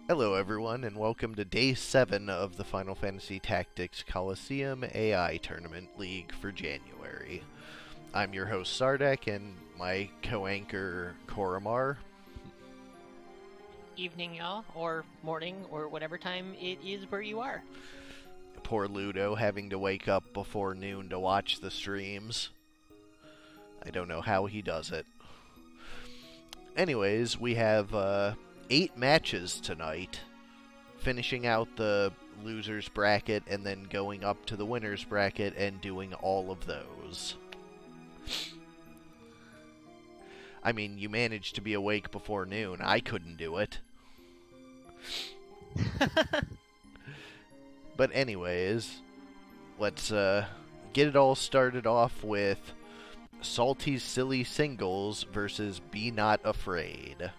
Hello everyone, and welcome to Day 7 of the Final Fantasy Tactics Colosseum AI Tournament League for January. I'm your host Sardek, and my co-anchor Korremar. Evening, y'all, or morning, or whatever time it is where you are. Poor Ludo having to wake up before noon to watch the streams. I don't know how he does it. Anyways, we have 8 matches tonight, finishing out the loser's bracket and then going up to the winner's bracket and doing all of those. I mean, you managed to be awake before noon. I couldn't do it. But anyways, let's get it all started off with Salty's Silly Singles versus Be Not Afraid.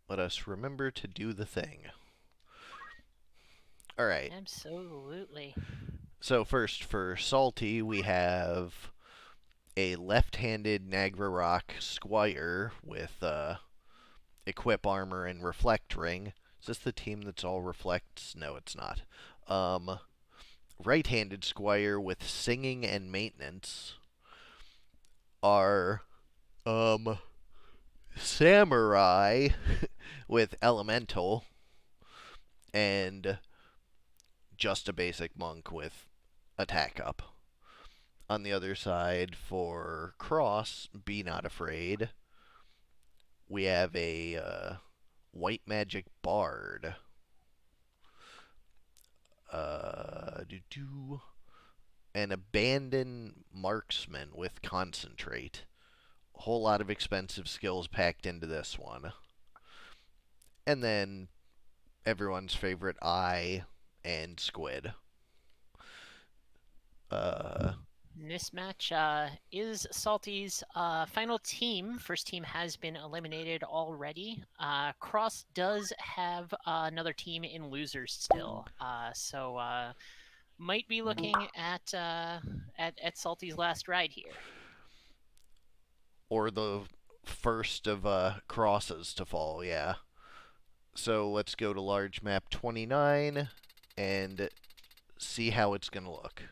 Let us remember to do the thing. Alright. Absolutely. So first, for Salty, we have a left-handed Nagrarok Squire with Equip Armor and Reflect Ring. Is this the team that's all reflects? No, it's not. Right-handed Squire with Singing and Maintenance. Our Samurai with Elemental. And just a basic monk with Attack Up. On the other side, for Cross, Be Not Afraid, we have a White Magic Bard. An Abandoned Marksman with Concentrate. A whole lot of expensive skills packed into this one. And then everyone's favorite Eye and Squid. This match is Salty's final team. First team has been eliminated already. Cross does have another team in losers still, so might be looking at Salty's last ride here. Or the first of crosses to fall, yeah. So let's go to large map 29 and see how it's going to look.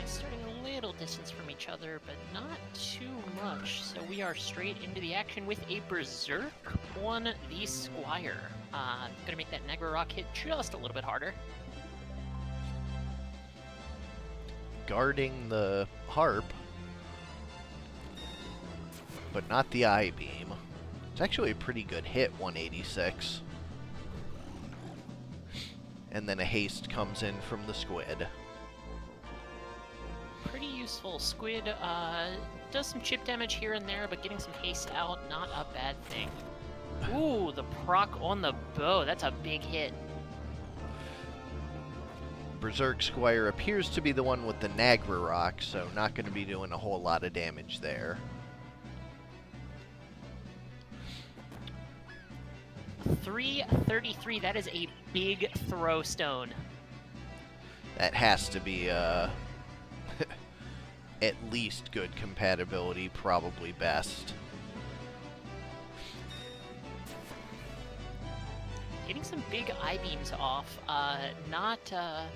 Starting a little distance from each other, but not too much. So we are straight into the action with a Berserk on the Squire. Gonna make that Nagrarok hit just a little bit harder. Guarding the harp, but not the eye beam. It's actually a pretty good hit, 186. And then a haste comes in from the squid. Pretty useful. Squid does some chip damage here and there, but getting some haste out, not a bad thing. Ooh, the proc on the bow. That's a big hit. Berserk Squire appears to be the one with the Nagrarok, so not going to be doing a whole lot of damage there. 333, that is a big throw stone. That has to be at least good compatibility, probably best. Getting some big eye beams off. Not a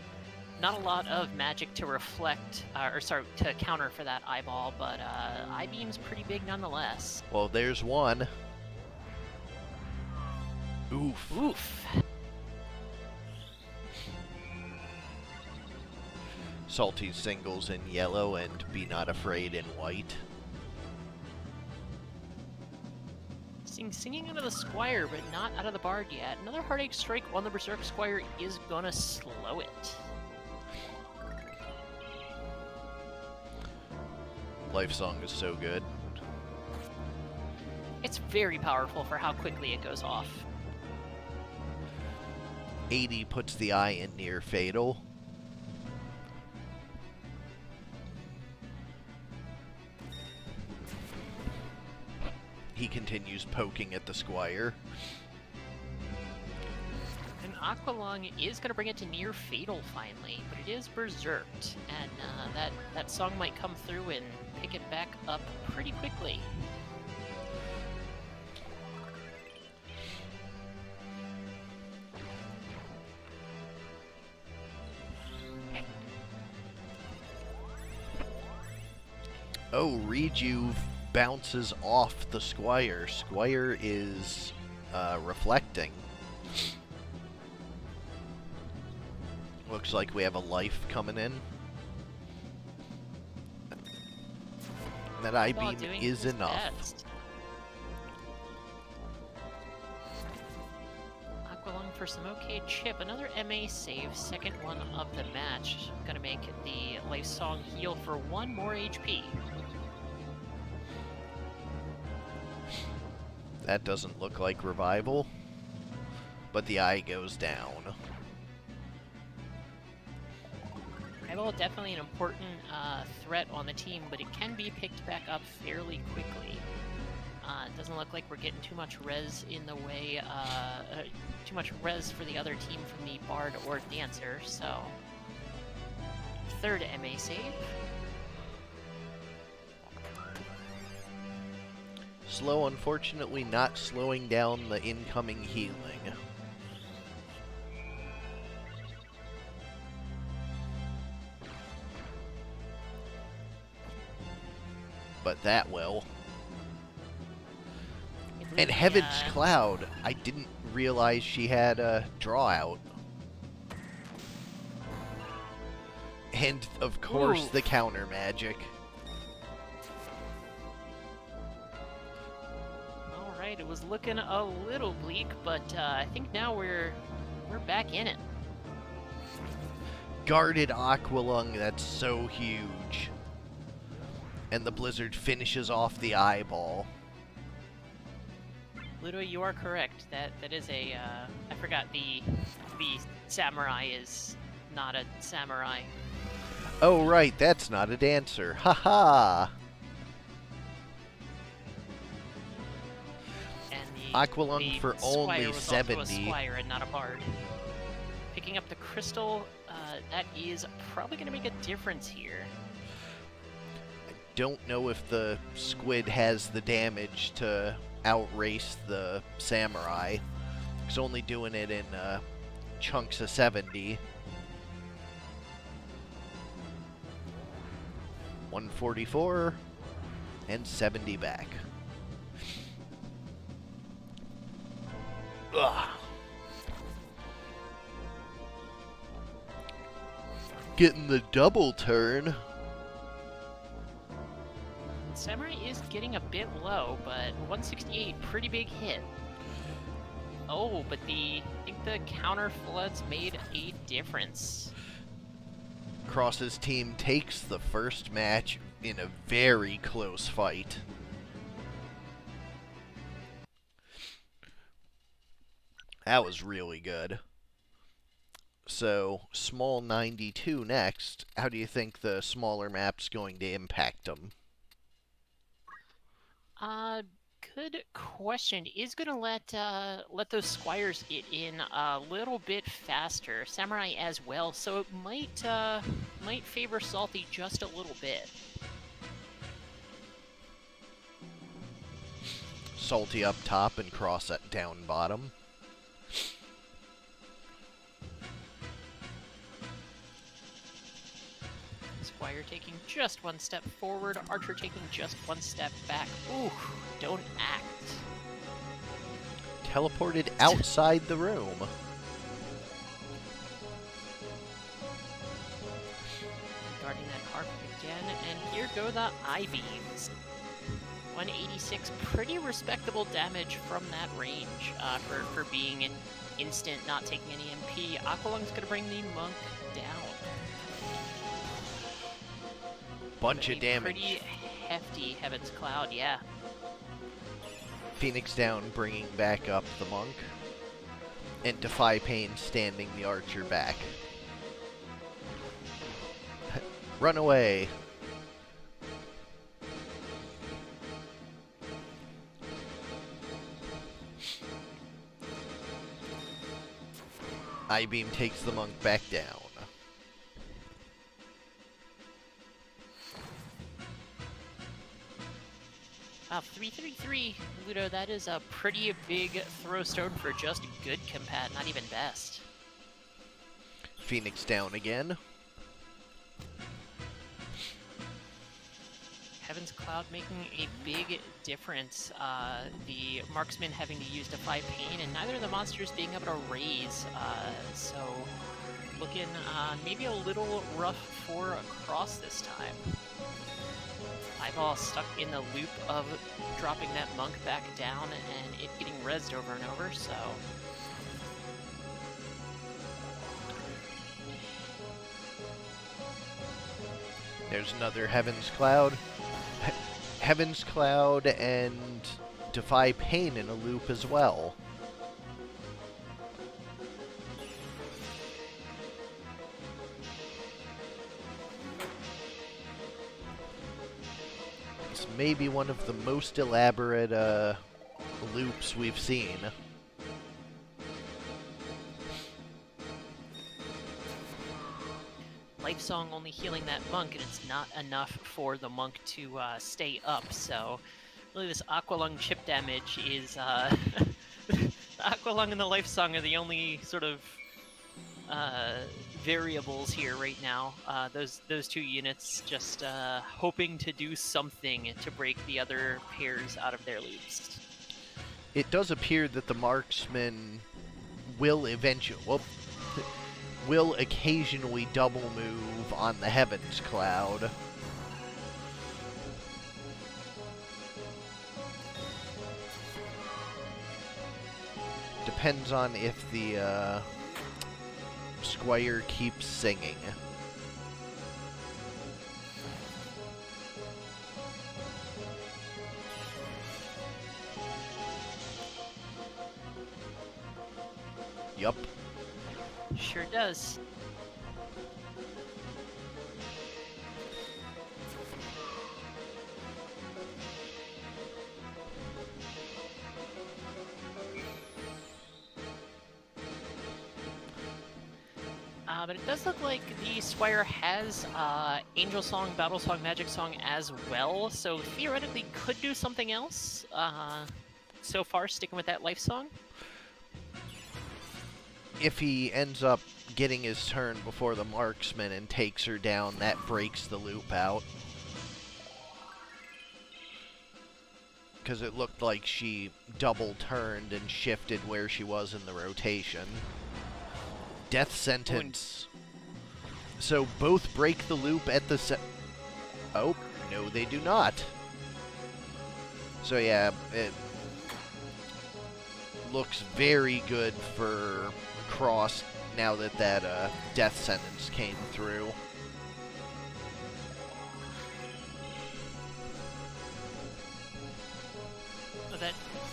lot of magic to reflect, to counter for that eyeball, but eye beam's pretty big nonetheless. Well, there's one. Oof. Oof. Salty Singles in yellow and Be Not Afraid in white. Singing out of the Squire, but not out of the Bard yet. Another Heartache Strike on the Berserk Squire is gonna slow it. Life Song is so good. It's very powerful for how quickly it goes off. 80 puts the eye in near fatal. He continues poking at the Squire. And Aqualung is going to bring it to near fatal finally, but it is berserked, and that song might come through and pick it back up pretty quickly. Oh, Rejuve bounces off the Squire. Squire is reflecting. Looks like we have a life coming in. That I-beam is enough. Best. Aqualung for some okay chip. Another MA save, second one of the match. Gonna make the Life Song heal for 1 more HP. That doesn't look like revival, but the eye goes down. Revival definitely an important threat on the team, but it can be picked back up fairly quickly. It doesn't look like we're getting too much res in the way, too much res for the other team from the Bard or Dancer, so... Third MA save. Slow, unfortunately, not slowing down the incoming healing. But that will. And Heaven's Cloud, I didn't realize she had a draw out. And, of course, the counter magic. Alright, it was looking a little bleak, but I think now we're back in it. Guarded Aqualung, that's so huge. And the Blizzard finishes off the eyeball. Ludo, you are correct. That is a I forgot the samurai is not a samurai. Oh right, that's not a dancer. Haha. And Aqualung for only 70. Also a squire and not a bard. Picking up the crystal, that is probably going to make a difference here. I don't know if the squid has the damage to outrace the samurai. It's only doing it in chunks of 70. 144 and 70 back. Ugh. Getting the double turn. Samurai is getting a bit low, but 168, pretty big hit. Oh, but I think the counter floods made a difference. Cross's team takes the first match in a very close fight. That was really good. So, small 92 next. How do you think the smaller map's going to impact them? Good question. Is gonna let those squires get in a little bit faster. Samurai as well, so it might favor Salty just a little bit. Salty up top and Cross at down bottom. Squire taking just one step forward, Archer taking just one step back. Ooh, don't act. Teleported outside the room. Guarding that harp again, and here go the I-beams. 186, pretty respectable damage from that range for being an instant, not taking any MP. Aqualung's going to bring the monk down. Bunch of damage. Pretty hefty Heaven's Cloud, yeah. Phoenix down, bringing back up the monk. And Defy Pain standing the archer back. Run away. I-Beam takes the monk back down. 333, Ludo, that is a pretty big throw stone for just good compat, not even best. Phoenix down again. Heaven's Cloud making a big difference. The marksman having to use Defy Pain, and neither of the monsters being able to raise. So looking maybe a little rough for Cross this time. Eyeball stuck in the loop of dropping that monk back down and it getting rezzed over and over, so... There's another Heaven's Cloud. Heaven's Cloud and Defy Pain in a loop as well. It's maybe one of the most elaborate loops we've seen. Life Song only healing that monk, and it's not enough for the monk to stay up, so really this Aqualung chip damage is... the Aqualung and the Life Song are the only sort of variables here right now. Those two units just hoping to do something to break the other pairs out of their loops. It does appear that the marksman will eventually... Well, will occasionally double move on the Heaven's Cloud. Depends on if the Squire keeps singing. Yup. Sure does. But it does look like the Squire has Angel Song, Battle Song, Magic Song as well, so theoretically could do something else. So far, sticking with that Life Song. If he ends up getting his turn before the marksman and takes her down, that breaks the loop out. Because it looked like she double turned and shifted where she was in the rotation. Death sentence. So both break the loop at the Oh, no they do not. So yeah, it looks very good for Cross now that that death sentence came through. So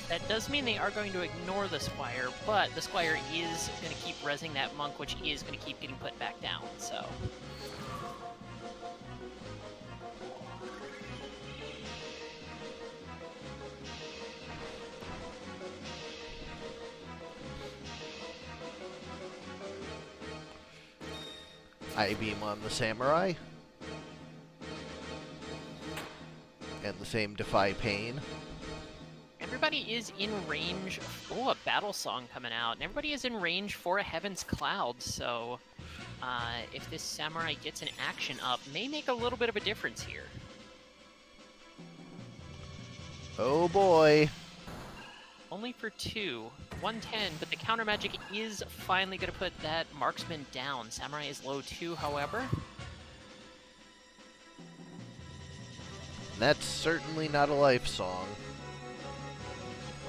that does mean they are going to ignore the Squire, but the Squire is going to keep rezzing that monk, which is going to keep getting put back down, so... I-Beam on the Samurai. And the same Defy Pain. Everybody is in range. Oh, a Battle Song coming out. And everybody is in range for a Heaven's Cloud, so if this Samurai gets an action up, may make a little bit of a difference here. Oh boy. Only for 2. 110, but the counter magic is finally going to put that marksman down. Samurai is low 2, however. that's certainly not a life song.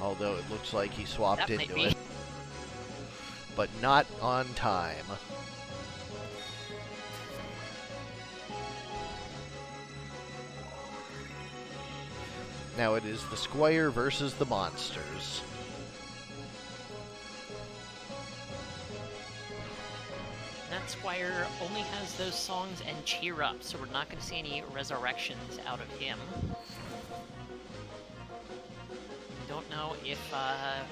Although it looks like he swapped That might into be. it. But not on time. Now it is the Squire versus the monsters. That Squire only has those songs and cheer up, so we're not going to see any resurrections out of him. Don't know if a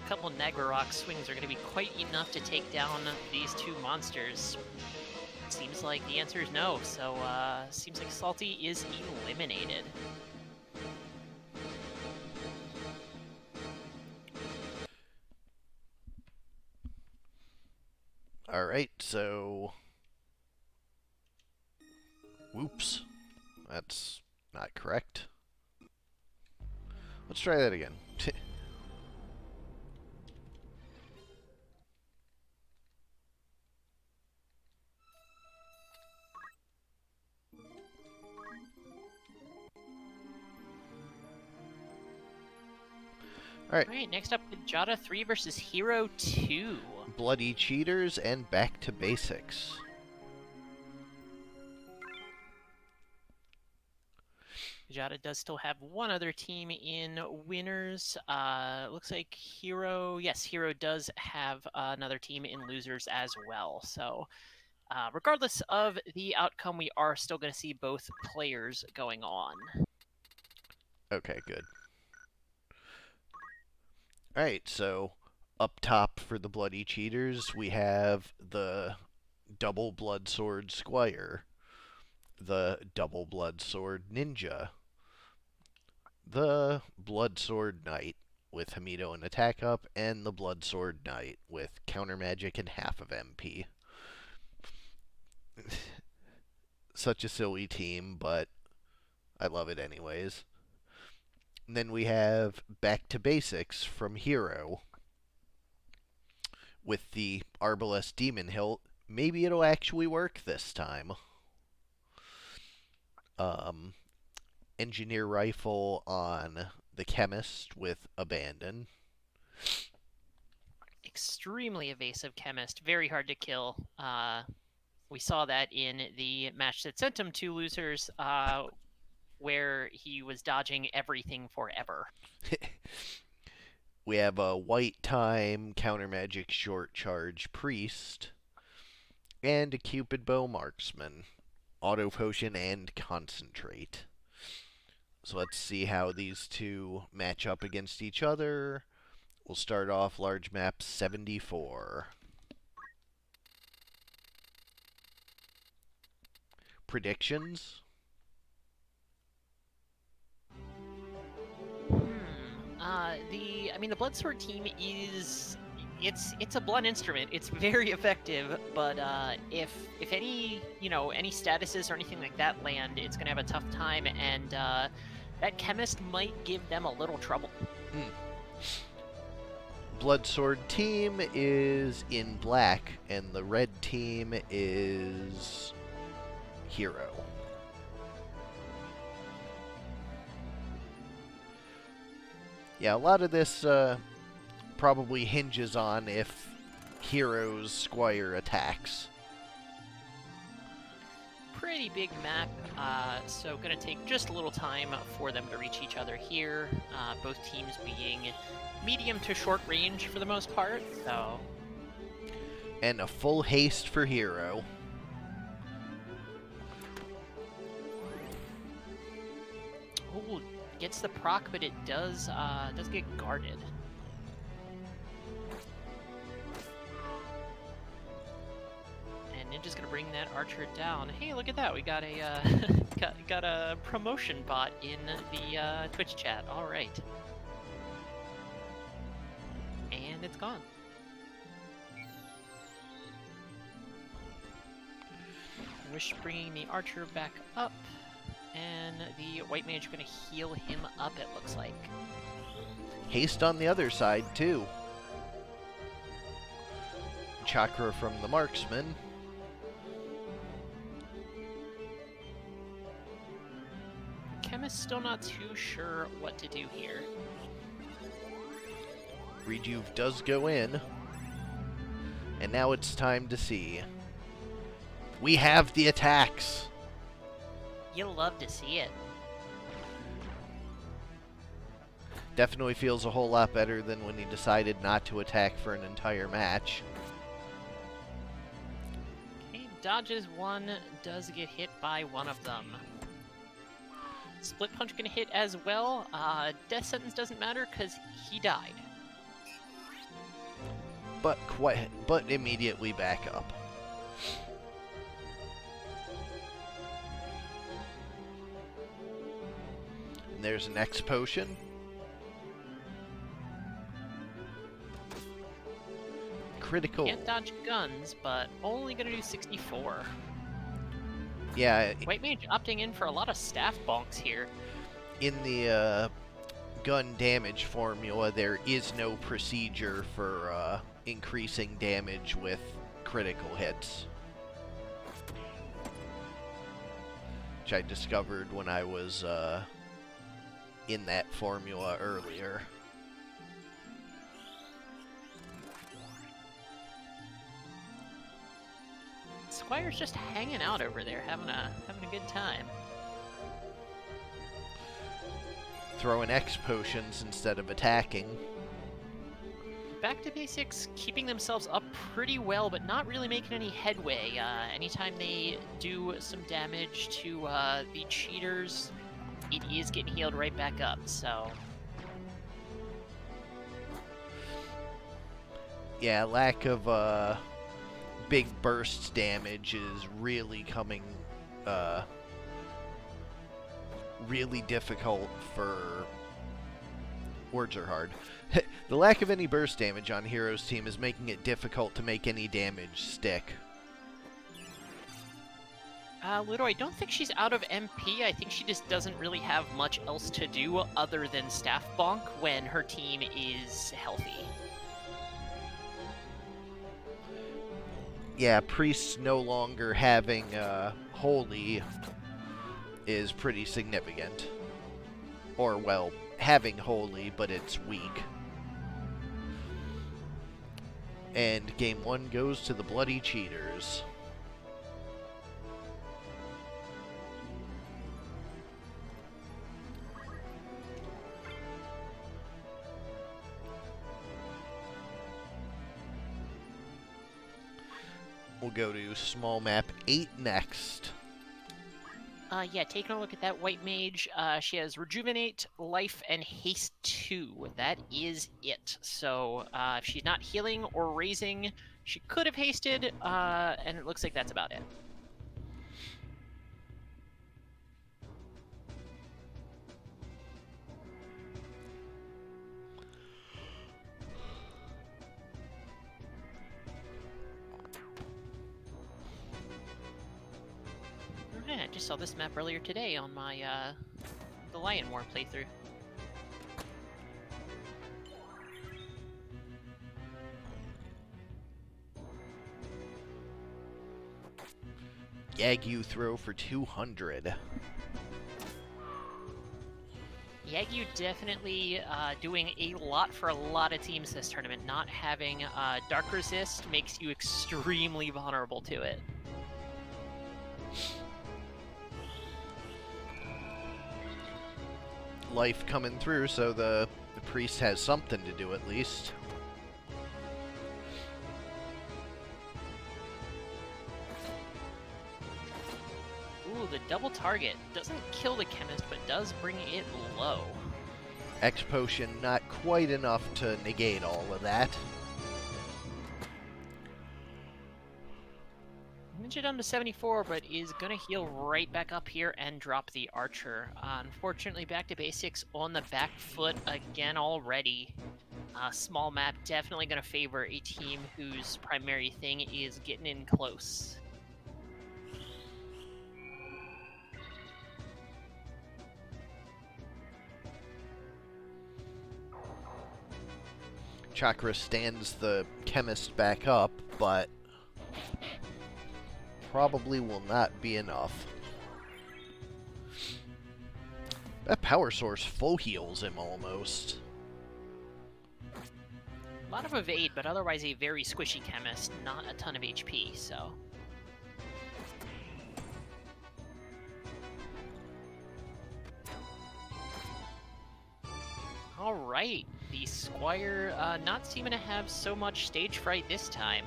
couple Nagarok swings are going to be quite enough to take down these two monsters. Seems like the answer is no, so seems like Salty is eliminated. Alright, so... Whoops. That's not correct. Let's try that again. Alright, next up with Kjata 3 versus Hero 2. Bloody cheaters and back to basics. Kjata does still have one other team in winners. Looks like Hero, yes, Hero does have another team in losers as well. So regardless of the outcome, we are still going to see both players going on. Okay, good. Alright, so up top for the Bloody Cheaters, we have the Double Blood Sword Squire, the Double Blood Sword Ninja, the Blood Sword Knight with Hamido and attack up, and the Blood Sword Knight with counter magic and half of MP. Such a silly team, but I love it anyways. And then we have Back to Basics from Hero with the Arbalest Demon Hilt. Maybe it'll actually work this time. Engineer Rifle on the Chemist with Abandon. Extremely evasive Chemist, very hard to kill. We saw that in the match that sent him to losers, where he was dodging everything forever. We have a White Time Counter Magic Short Charge Priest and a Cupid Bow Marksman. Auto Potion and Concentrate. So let's see how these two match up against each other. We'll start off large map 74. Predictions? The Bloodsword team is it's a blunt instrument. It's very effective, but if any any statuses or anything like that land, it's gonna have a tough time, and that Chemist might give them a little trouble. Bloodsword team is in black, and the red team is Hero. Yeah, a lot of this probably hinges on if Hero's Squire attacks. Pretty big map, so gonna take just a little time for them to reach each other here. Both teams being medium to short range for the most part, so. And a full haste for Hero. Ooh, gets the proc, but it does get guarded. And Ninja's gonna bring that archer down. Hey, look at that! We got a got a promotion bot in the Twitch chat. All right, and it's gone. Wish bringing the archer back up. And the white mage going to heal him up, it looks like. Haste on the other side, too. Chakra from the marksman. Chemist is still not too sure what to do here. Rejuve does go in. And now it's time to see. We have the attacks. You'll love to see it. Definitely feels a whole lot better than when he decided not to attack for an entire match. Okay, dodges one, does get hit by one of them. Split Punch gonna hit as well. Death Sentence doesn't matter because he died. But immediately back up. And there's an X potion. Critical. Can't dodge guns, but only gonna do 64. Yeah. White Mage opting in for a lot of staff bonks here. In the gun damage formula, there is no procedure for increasing damage with critical hits. Which I discovered when I was in that formula earlier. Squire's just hanging out over there, having a good time. Throwing X potions instead of attacking. Back to basics, keeping themselves up pretty well, but not really making any headway. Anytime they do some damage to the cheaters, it is getting healed right back up, so... Yeah, lack of big burst damage is really coming really difficult for... Words are hard. The lack of any burst damage on Hero's team is making it difficult to make any damage stick. Ludo, I don't think she's out of MP. I think she just doesn't really have much else to do other than staff bonk when her team is healthy. Yeah, priests no longer having Holy is pretty significant. Or, well, having Holy, but it's weak. And game one goes to the Bloody Cheaters. We'll go to small map 8 next. Yeah, taking a look at that White Mage, she has Rejuvenate, Life, and Haste 2. That is it. So if she's not healing or raising, she could have hasted, and it looks like that's about it. I just saw this map earlier today on my the Lion War playthrough. Yagyu throw for 200. Yagyu definitely doing a lot for a lot of teams this tournament. Not having Dark Resist makes you extremely vulnerable to it. Life coming through, so the priest has something to do at least. Ooh, the double target doesn't kill the chemist, but does bring it low. X potion not quite enough to negate all of that. Ninja down to 74, but is going to heal right back up here and drop the Archer. Unfortunately, back to basics on the back foot again already. Small map definitely going to favor a team whose primary thing is getting in close. Chakra stands the chemist back up, but probably will not be enough. That power source full heals him almost. A lot of evade, but otherwise a very squishy chemist, not a ton of HP, so... Alright, the Squire not seeming to have so much stage fright this time.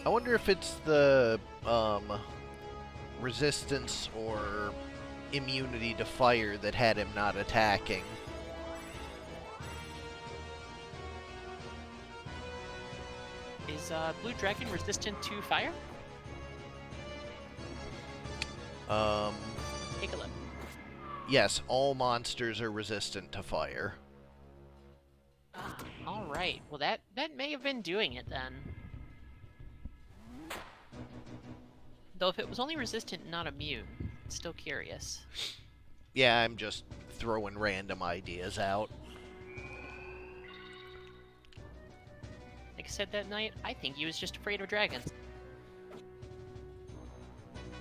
I wonder if it's the resistance or immunity to fire that had him not attacking. Is Blue Dragon resistant to fire? Take a look. Yes, all monsters are resistant to fire. Ah, alright. Well, that may have been doing it then. Though if it was only resistant, not immune, still curious. Yeah, I'm just throwing random ideas out. Like I said that night, I think he was just afraid of dragons.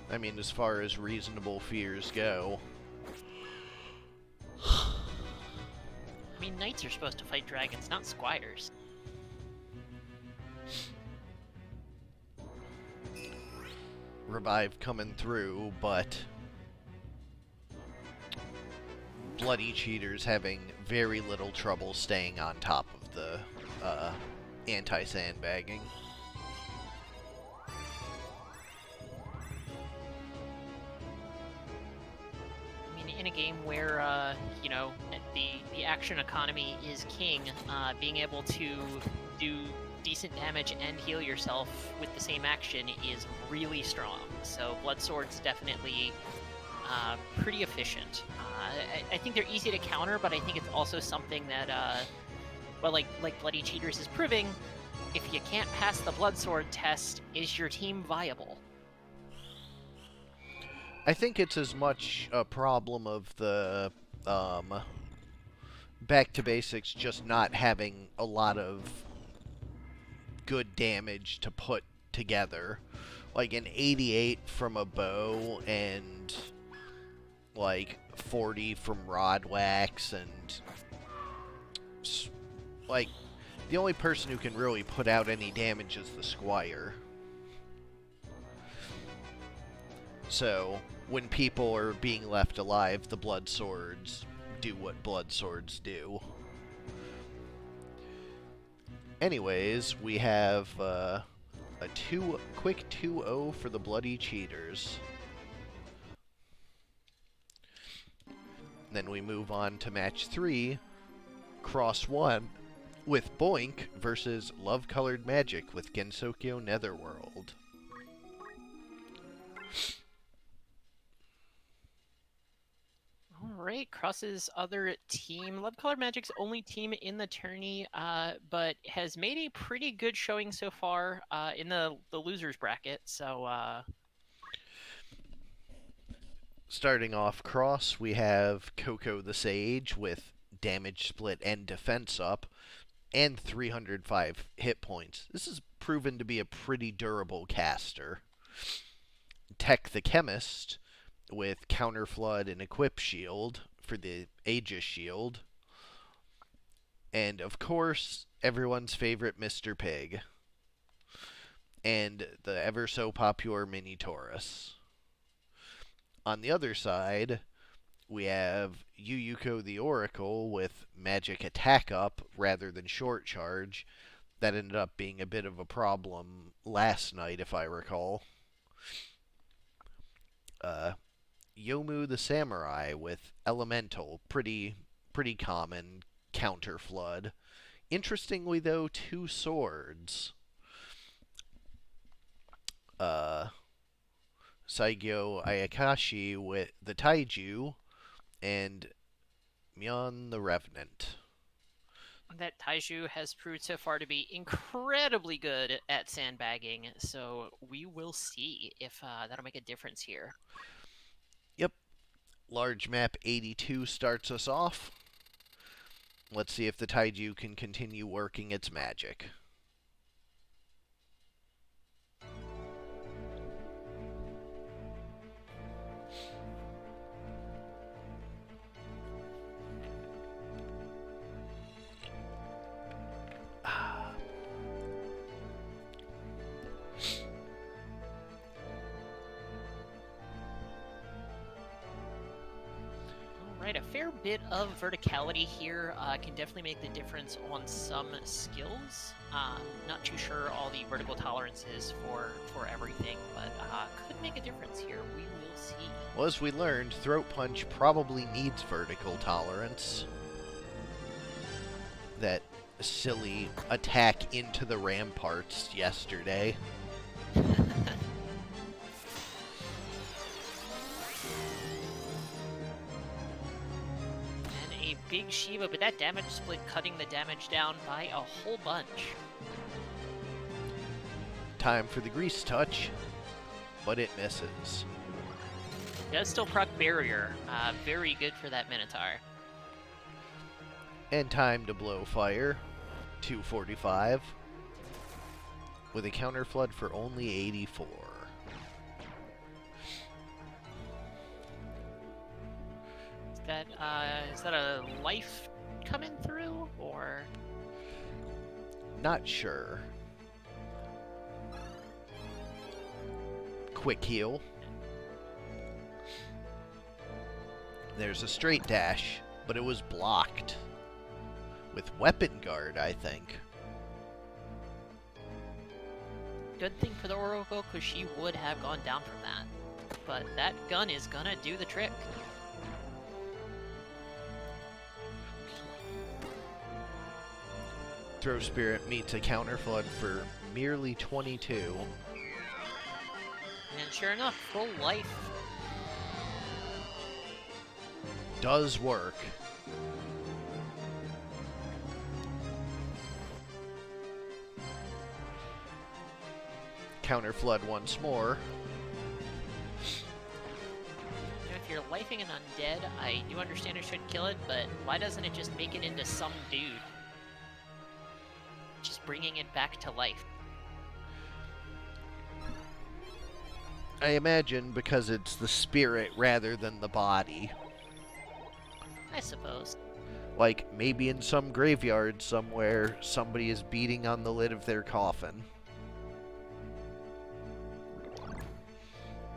I mean, as far as reasonable fears go. I mean, knights are supposed to fight dragons, not squires. Revive coming through, but Bloody Cheater's having very little trouble staying on top of the anti-sandbagging. I mean, in a game where, you know, the action economy is king, being able to do decent damage and heal yourself with the same action is really strong. So Blood Sword's definitely pretty efficient. I think they're easy to counter, but I think it's also something that, well, like Bloody Cheaters is proving, if you can't pass the Blood Sword test, is your team viable? I think it's as much a problem of the back to basics just not having a lot of good damage to put together. Like an 88 from a bow and like 40 from rod wax, and like the only person who can really put out any damage is the Squire. So when people are being left alive, the blood swords do what blood swords do. Anyways, we have a quick 2-0 for the Bloody Cheaters. Then we move on to match 3, Cross 1, with Boink versus Love Colored Magic with Gensokyo Netherworld. Alright, Cross's other team, Love Colored Magic's only team in the tourney, but has made a pretty good showing so far in the losers bracket, so... Starting off Cross, we have Coco the Sage with damage split and defense up, and 305 hit points. This is proven to be a pretty durable caster. Tech the Chemist with Counter Flood and Equip Shield for the Aegis Shield. And of course, everyone's favorite Mr. Pig. And the ever so popular Mini Taurus. On the other side, we have Yuyuko the Oracle with Magic Attack Up rather than Short Charge. That ended up being a bit of a problem last night, if I recall. Yomu the Samurai with Elemental, pretty common counter flood. Interestingly, though, 2 swords. Saigyo Ayakashi with the Taiju, and Myon the Revenant. That Taiju has proved so far to be incredibly good at sandbagging, so we will see if that'll make a difference here. Yep. Large map 82 starts us off. Let's see if the Taiju can continue working its magic. fair bit of verticality here. Can definitely make the difference on some skills. Not too sure all the vertical tolerances for everything, but could make a difference here. We will see. Well, as we learned, Throat Punch probably needs vertical tolerance. That silly attack into the ramparts yesterday. Big Shiva, but that damage split cutting the damage down by a whole bunch. Time for the Grease Touch, but it misses. Does still proc Barrier. Very good for that Minotaur. And time to blow fire. 245. With a counter flood for only 84. Is that a life coming through, or? Not sure. Quick heal. There's a straight dash, but it was blocked. With weapon guard, I think. Good thing for the Oracle, because she would have gone down from that. But that gun is gonna do the trick. Throw Spirit meets a counter flood for merely 22. And sure enough, full life. Does work. Counter flood once more. If you're lifing an undead, I do understand it should kill it, but why doesn't it just make it into some dude? Just bringing it back to life. I imagine because it's the spirit rather than the body. I suppose. Like, maybe in some graveyard somewhere, somebody is beating on the lid of their coffin.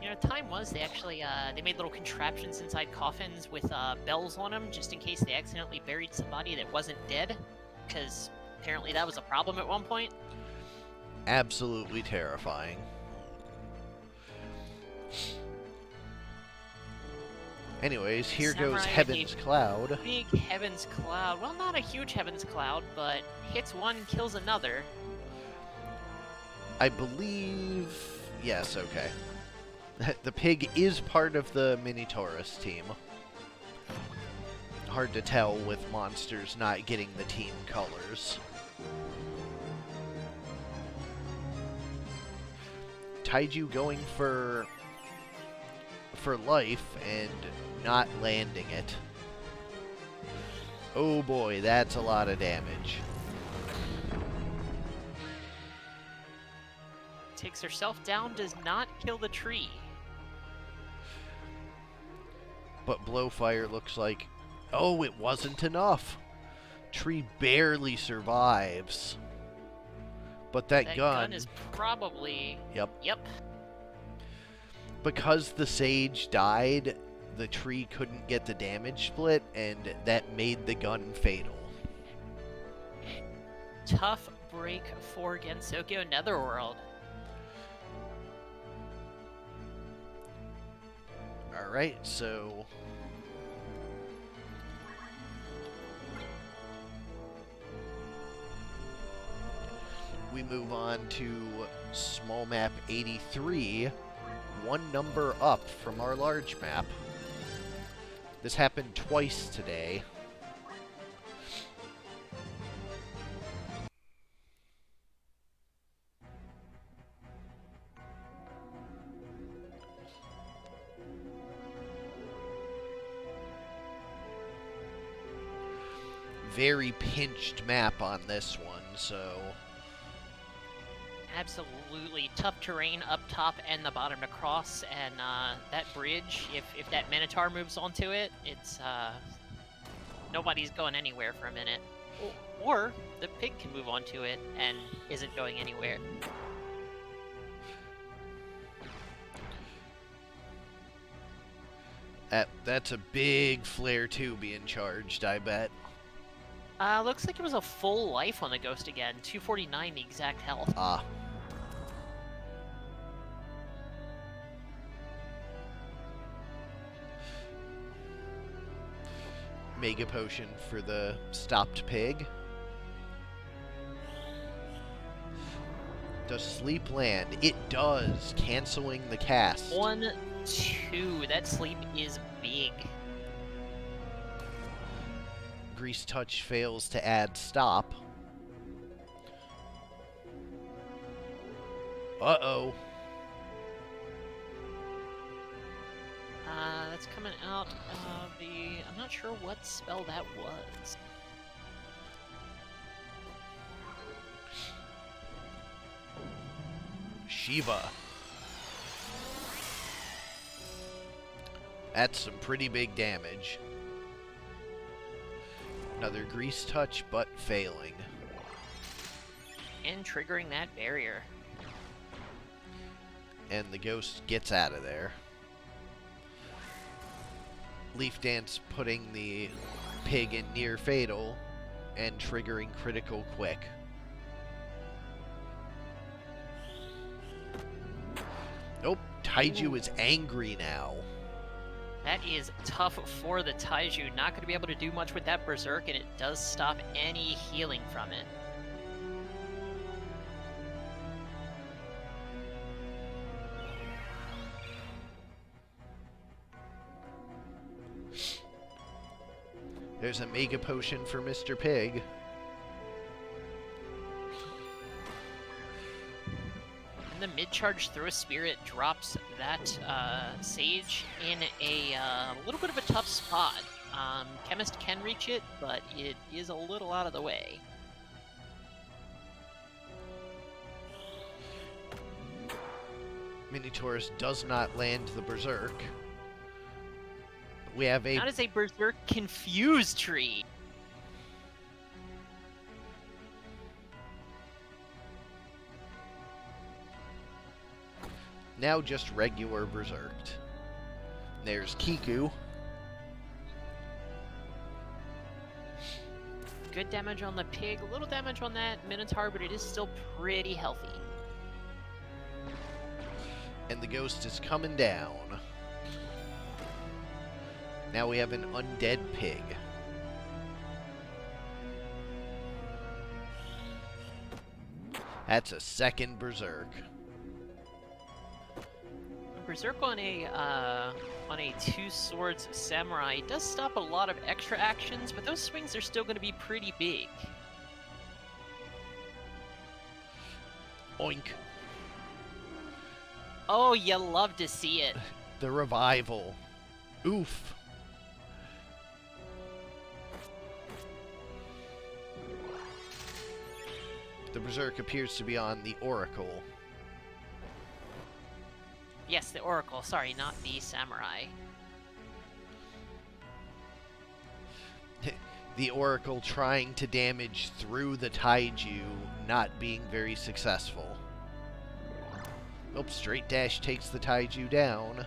You know, time was they actually they made little contraptions inside coffins with bells on them, just in case they accidentally buried somebody that wasn't dead, because apparently that was a problem at one point. Absolutely terrifying. Anyways, here goes Samurai Heaven's Cloud. Big Heaven's Cloud. Well, not a huge Heaven's Cloud, but hits one, kills another. I believe... Yes, okay. The pig is part of the Minotaurus team. Hard to tell with monsters not getting the team colors. Taiju going for life and not landing it. Oh boy, that's a lot of damage. Takes herself down, does not kill the tree. But Blowfire looks like... Oh, it wasn't enough. Tree barely survives. But that gun is probably... Yep. Yep. Because the sage died, the tree couldn't get the damage split, and that made the gun fatal. Tough break for Gensokyo Netherworld. Alright, so... we move on to small map 83, one number up from our large map. This happened twice today. Very pinched map on this one, so... Absolutely tough terrain up top and the bottom to cross, and that bridge, if that Minotaur moves onto it, it's nobody's going anywhere for a minute. Or the pig can move onto it and isn't going anywhere. That's a big flare 2 being charged, I bet. Looks like it was a full life on the ghost again. 249 the exact health. Ah. Mega potion for the stopped pig. Does sleep land? It does, canceling the cast. 1, 2. That sleep is big. Grease touch fails to add stop. Uh-oh. That's coming out of the... I'm not sure what spell that was. Shiva. That's some pretty big damage. Another grease touch, but failing. And triggering that barrier. And the ghost gets out of there. Leaf Dance putting the pig in near fatal and triggering critical quick. Nope, Taiju is angry now. That is tough for the Taiju. Not going to be able to do much with that Berserk, and it does stop any healing from it. There's a Mega Potion for Mr. Pig. And the mid-charge Throw a Spirit drops that Sage in a little bit of a tough spot. Chemist can reach it, but it is a little out of the way. Minotaurus does not land the Berserk. We have a... That is a Berserk Confuse Tree. Now just regular Berserked. There's Kiku. Good damage on the pig, a little damage on that Minotaur, but it is still pretty healthy. And the ghost is coming down. Now we have an undead pig. That's a second Berserk. Berserk on a two swords samurai does stop a lot of extra actions, but those swings are still going to be pretty big. Oink. Oh, you love to see it. The revival. Oof. The Berserk appears to be on the Oracle. Yes, the Oracle. Sorry, not the Samurai. The Oracle trying to damage through the Taiju, not being very successful. Nope, straight dash takes the Taiju down.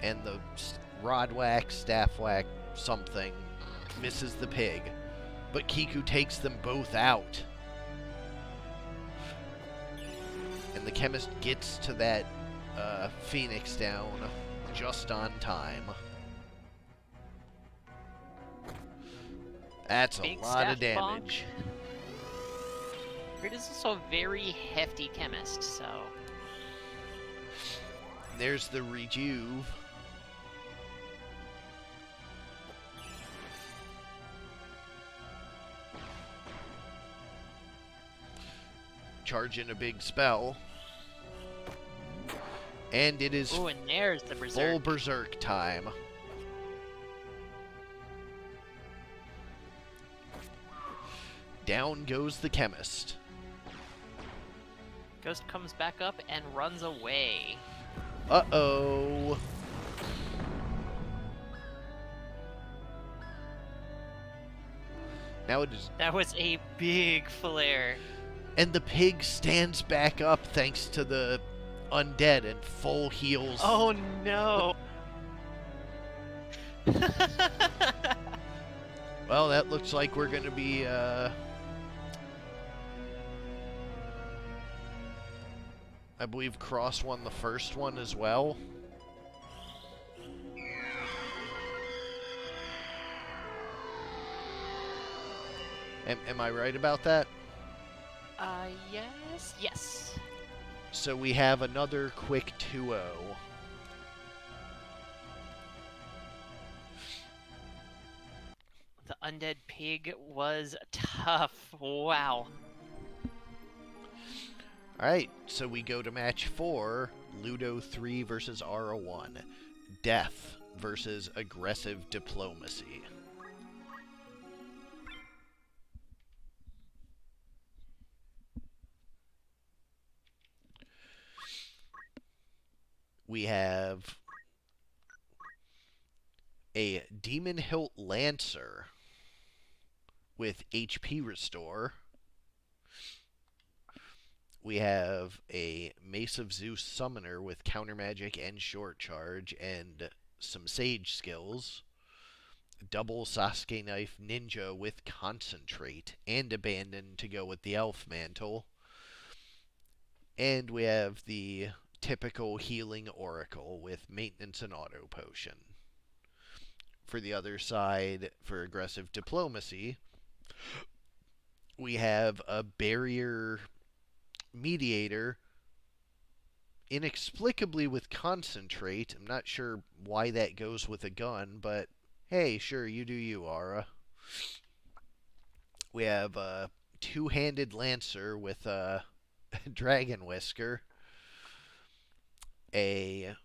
And the rod whack, staff whack, something, misses the pig. But Kiku takes them both out. And the chemist gets to that Phoenix down just on time. That's a Big lot of staff damage. It is also a very hefty chemist, so... There's the Rejuve. Charging a big spell. And it is Ooh, and there's the Berserk. full Berserk time. Down goes the chemist. Ghost comes back up and runs away. Uh-oh. Now it is... That was a big flare. And the pig stands back up thanks to the undead and full heals. Oh no! Well, that looks like we're going to be, I believe Cross won the first one as well. Am I right about that? Yes. Yes. So we have another quick 2-0. The undead pig was tough. Wow. Alright, so we go to match 4, Ludo 3 versus Ara 1. Death versus aggressive diplomacy. We have a Demon Hilt Lancer with HP Restore. We have a Mace of Zeus Summoner with Counter Magic and Short Charge and some Sage skills. Double Sasuke Knife Ninja with Concentrate and Abandon to go with the Elf Mantle. And we have the typical Healing Oracle with Maintenance and Auto Potion. For the other side, for aggressive diplomacy, we have a Barrier Mediator inexplicably with Concentrate. I'm not sure why that goes with a gun, but hey, sure, you do you, Ara. We have a two-handed Lancer with a Dragon Whisker. An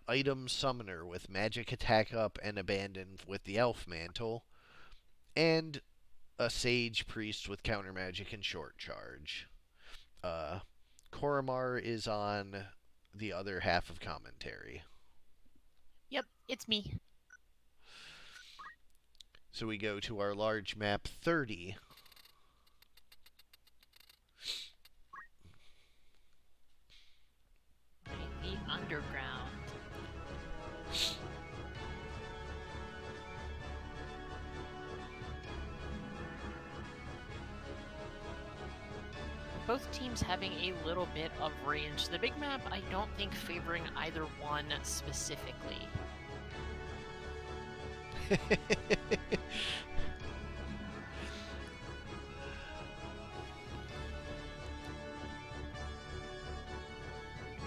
item summoner with magic attack up and abandon with the Elf Mantle. And a Sage Priest with counter magic and short charge. Korremar is on the other half of commentary. Yep, it's me. So we go to our large map 30. The underground. Both teams having a little bit of range. The big map, I don't think favoring either one specifically.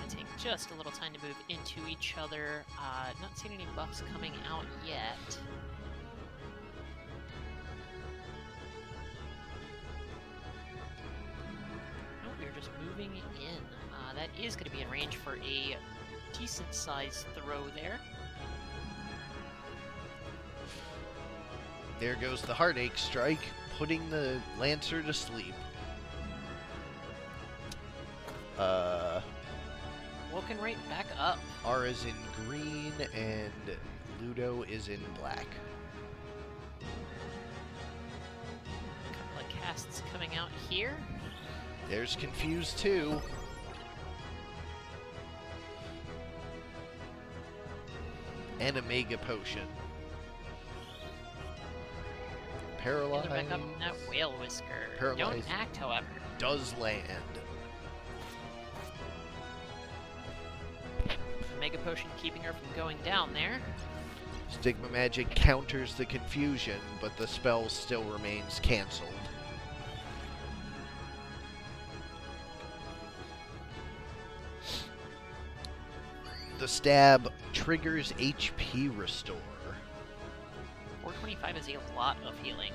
Take just a little time to move into each other. Not seeing any buffs coming out yet. No, we're just moving in. That is going to be in range for a decent-sized throw there. There goes the Heartache Strike, putting the Lancer to sleep. Woken right back up. Ara's in green and Ludo is in black. A couple of casts coming out here. There's Confused too. And a Mega Potion. Paralyzed. And they're back up in that Whale Whisker. Paralyzed. Don't act, however. Does land. Mega Potion keeping her from going down there. Stigma Magic counters the confusion, but the spell still remains cancelled. The stab triggers HP Restore. 425 is a lot of healing.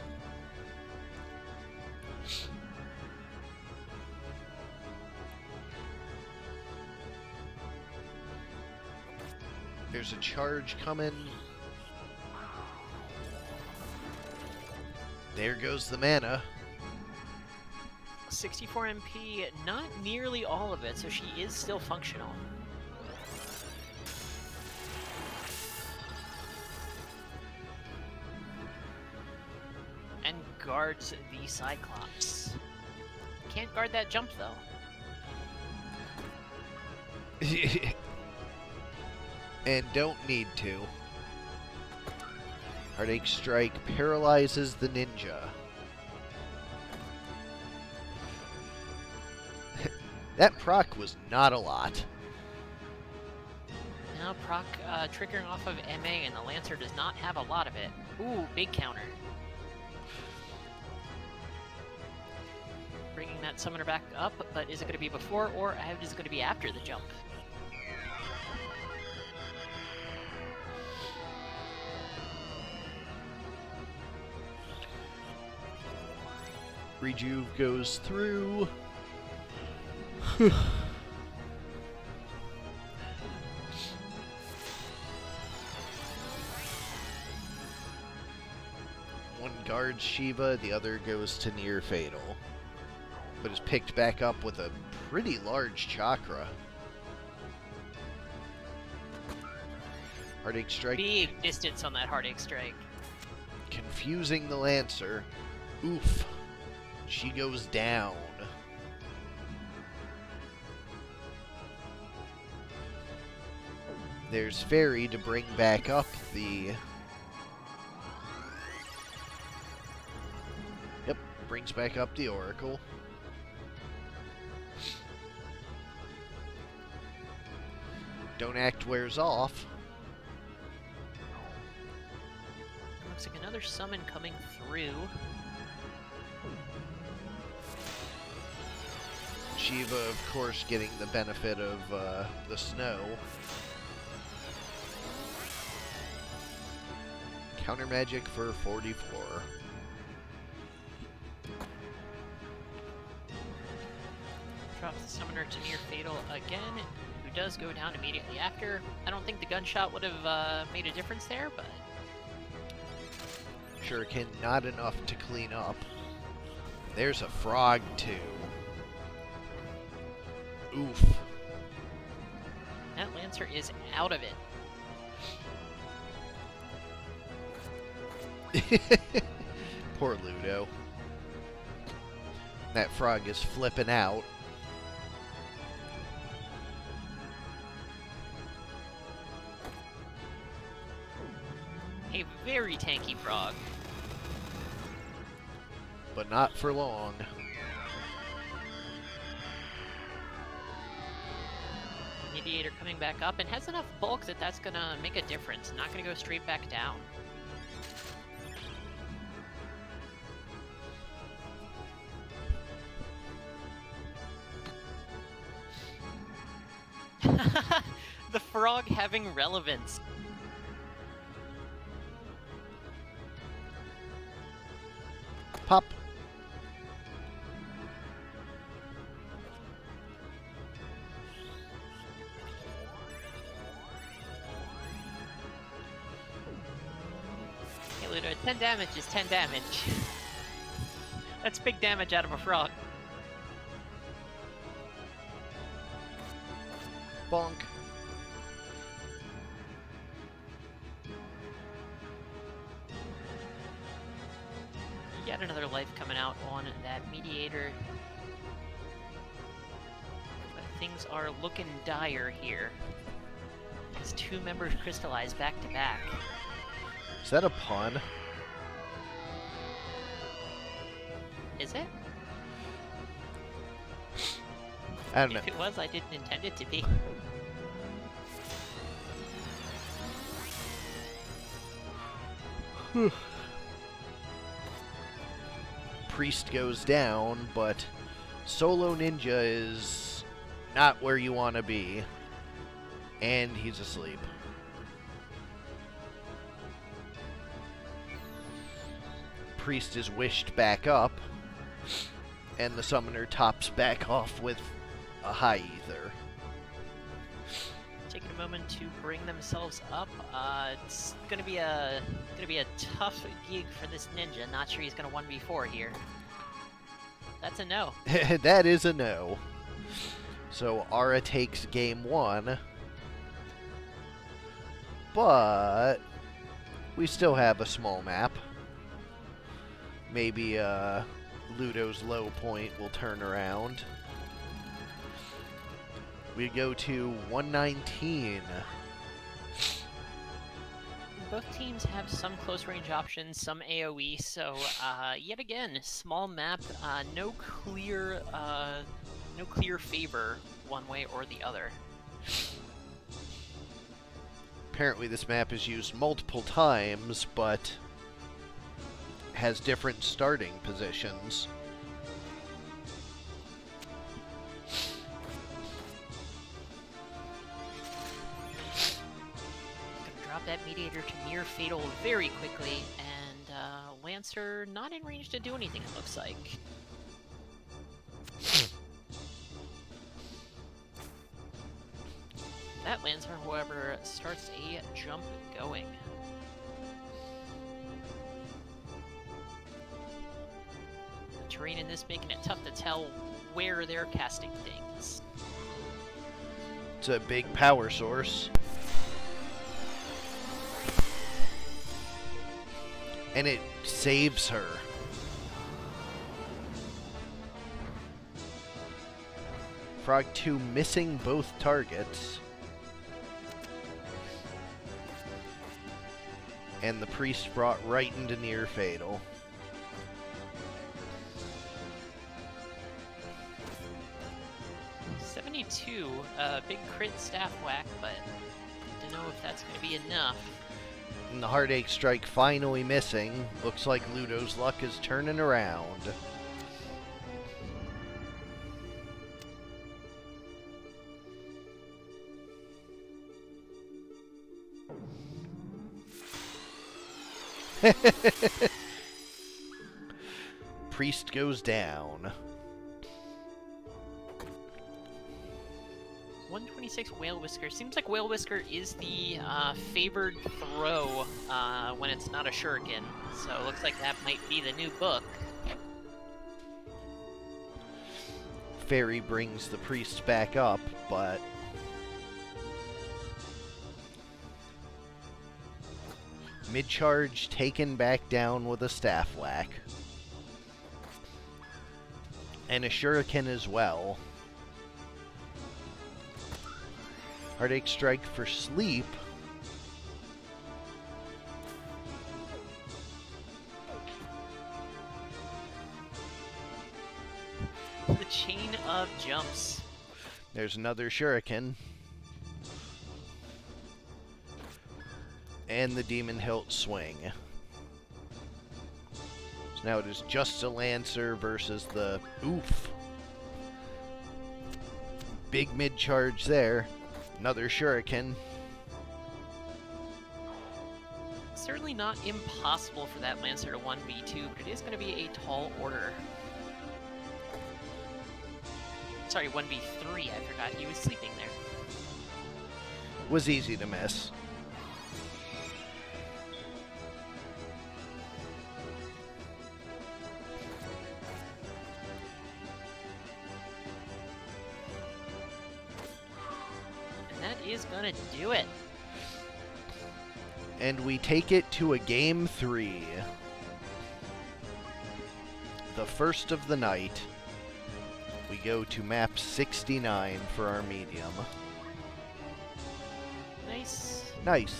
There's a charge coming. There goes the mana. 64 MP, not nearly all of it, so she is still functional. And guards the Cyclops. Can't guard that jump, though. And don't need to. Heartache Strike paralyzes the ninja. That proc was not a lot. Now proc triggering off of MA, and the Lancer does not have a lot of it. Ooh, big counter. Bringing that summoner back up, but is it going to be before or is it going to be after the jump? Rejuve goes through. One guards Shiva, the other goes to near fatal, but is picked back up with a pretty large chakra. Heartache Strike. Big distance on that Heartache Strike. Confusing the Lancer. Oof. She goes down. There's Fairy to bring back up the... Yep, brings back up the Oracle. Don't Act wears off. Looks like another summon coming through. Shiva, of course, getting the benefit of the snow. Counter magic for 44. Drops the summoner to near fatal again, who does go down immediately after. I don't think the gunshot would have made a difference there, but... Shuriken, not enough to clean up. There's a frog, too. Oof. That Lancer is out of it. Poor Ludo. That frog is flipping out. A very tanky frog. But not for long. Mediator coming back up and has enough bulk that that's gonna make a difference. Not gonna go straight back down. The frog having relevance. Pop. Hey Ludo, 10 damage is 10 damage. That's big damage out of a frog. Bonk. Yet another life coming out on that Mediator. But things are looking dire here. As two members crystallize back to back. Is that a pun? Is it? I don't know. If it was, I didn't intend it to be. Priest goes down, but Solo Ninja is not where you want to be. And he's asleep. Priest is wished back up, and the summoner tops back off with a high ether. Taking a moment to bring themselves up. It's gonna be a tough gig for this ninja. Not sure he's gonna 1v4 here. That's a no. That is a no. So Ara takes game one, but we still have a small map. Maybe Ludo's low point will turn around. We go to 119. both teams have some close-range options, some AoE, so yet again, small map, no clear favor one way or the other. Apparently this map is used multiple times, but has different starting positions. Gonna drop that Mediator to near fatal very quickly, and Lancer not in range to do anything, it looks like. That Lancer, however, starts a jump going. The terrain in this making it tough to tell where they're casting things. It's a big power source. And it saves her. Frog 2 missing both targets. And the priest brought right into near fatal. Big crit staff whack, but don't know if that's going to be enough. And the Heartache Strike finally missing. Looks like Ludo's luck is turning around. Priest goes down. 126 Whale Whisker. Seems like Whale Whisker is the favored throw when it's not a shuriken. So it looks like that might be the new book. Fairy brings the priest back up, but mid-charge taken back down with a staff whack. And a shuriken as well. Heartache Strike for sleep. The chain of jumps. There's another shuriken. And the Demon Hilt swing. So now it is just a Lancer versus the oof. Big mid-charge there. Another shuriken. Certainly not impossible for that Lancer to 1v2, but it is going to be a tall order. Sorry, 1v3, I forgot he was sleeping there. Was easy to miss. Is gonna do it. And we take it to a game 3. The first of the night. We go to map 69 for our medium. Nice. Nice.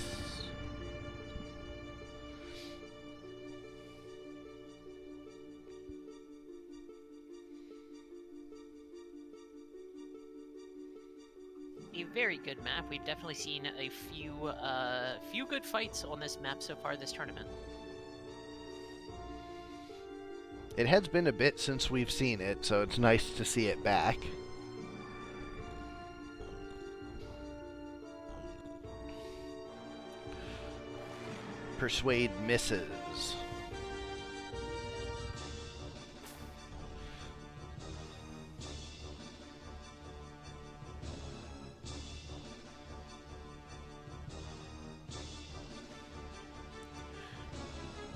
A very good map. We've definitely seen a few good fights on this map so far this tournament. It has been a bit since we've seen it, so it's nice to see it back. Persuade misses.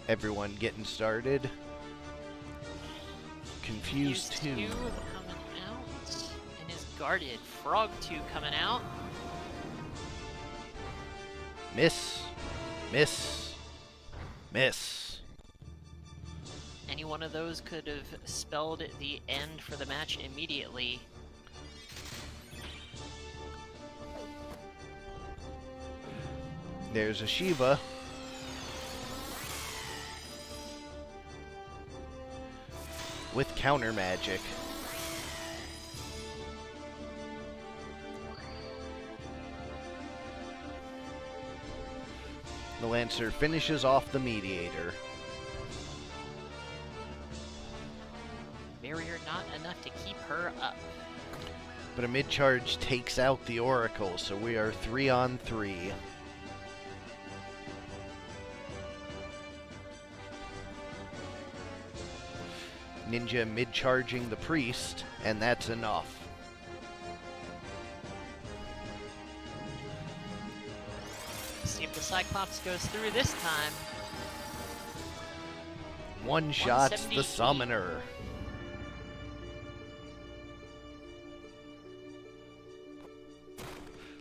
Everyone getting started. Confused 2 coming out and is guarded. Frog 2 coming out. Miss. Miss. Miss. Any one of those could have spelled the end for the match immediately. There's a Shiva. with counter magic. The Lancer finishes off the Mediator. Barrier not enough to keep her up. But a mid-charge takes out the Oracle, so we are 3 on 3. Ninja mid-charging the Priest, and that's enough. See if the Cyclops goes through this time. One shots the Summoner.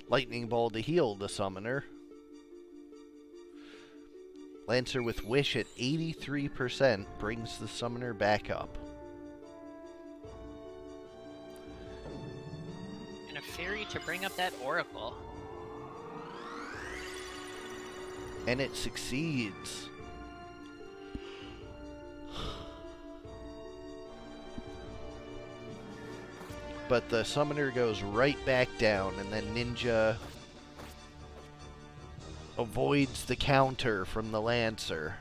Lightning Ball to heal the Summoner. Lancer with Wish at 83% brings the Summoner back up. And a Fairy to bring up that Oracle. And it succeeds. But the Summoner goes right back down, and then Ninja avoids the counter from the Lancer.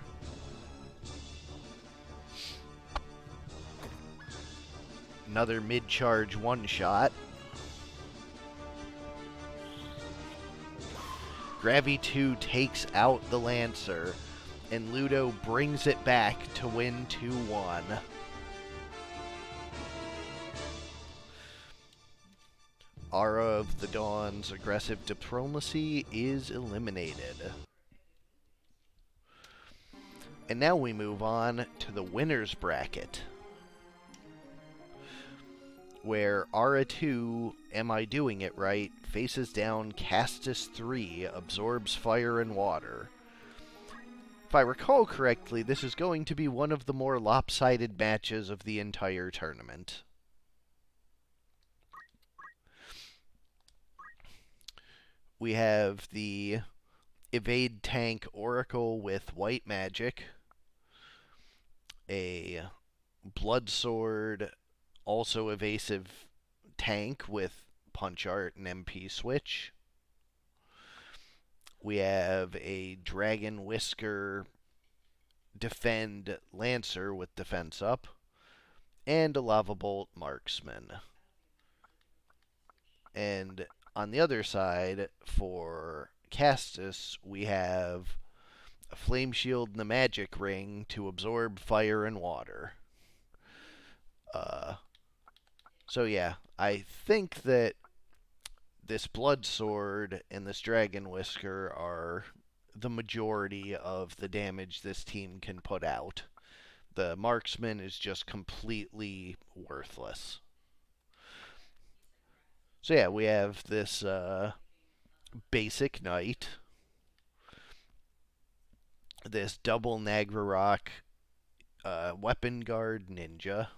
Another mid-charge one-shot. Gravity 2 takes out the Lancer, and Ludo brings it back to win 2-1. Aura of the Dawn's aggressive diplomacy is eliminated. And now we move on to the winner's bracket, where Aura 2, Am I Doing It Right, faces down Castus 3, absorbs fire and water. If I recall correctly, this is going to be one of the more lopsided matches of the entire tournament. We have the Evade Tank Oracle with white magic, a Blood Sword, also evasive tank with Punch Art and MP Switch. We have a Dragon Whisker Defend Lancer with defense up, and a Lava Bolt Marksman. And on the other side, for Castus, we have a Flame Shield and a Magic Ring to absorb fire and water. So yeah, I think that this Blood Sword and this Dragon Whisker are the majority of the damage this team can put out. The Marksman is just completely worthless. So yeah, we have this basic knight, this double Nagrarok weapon guard ninja,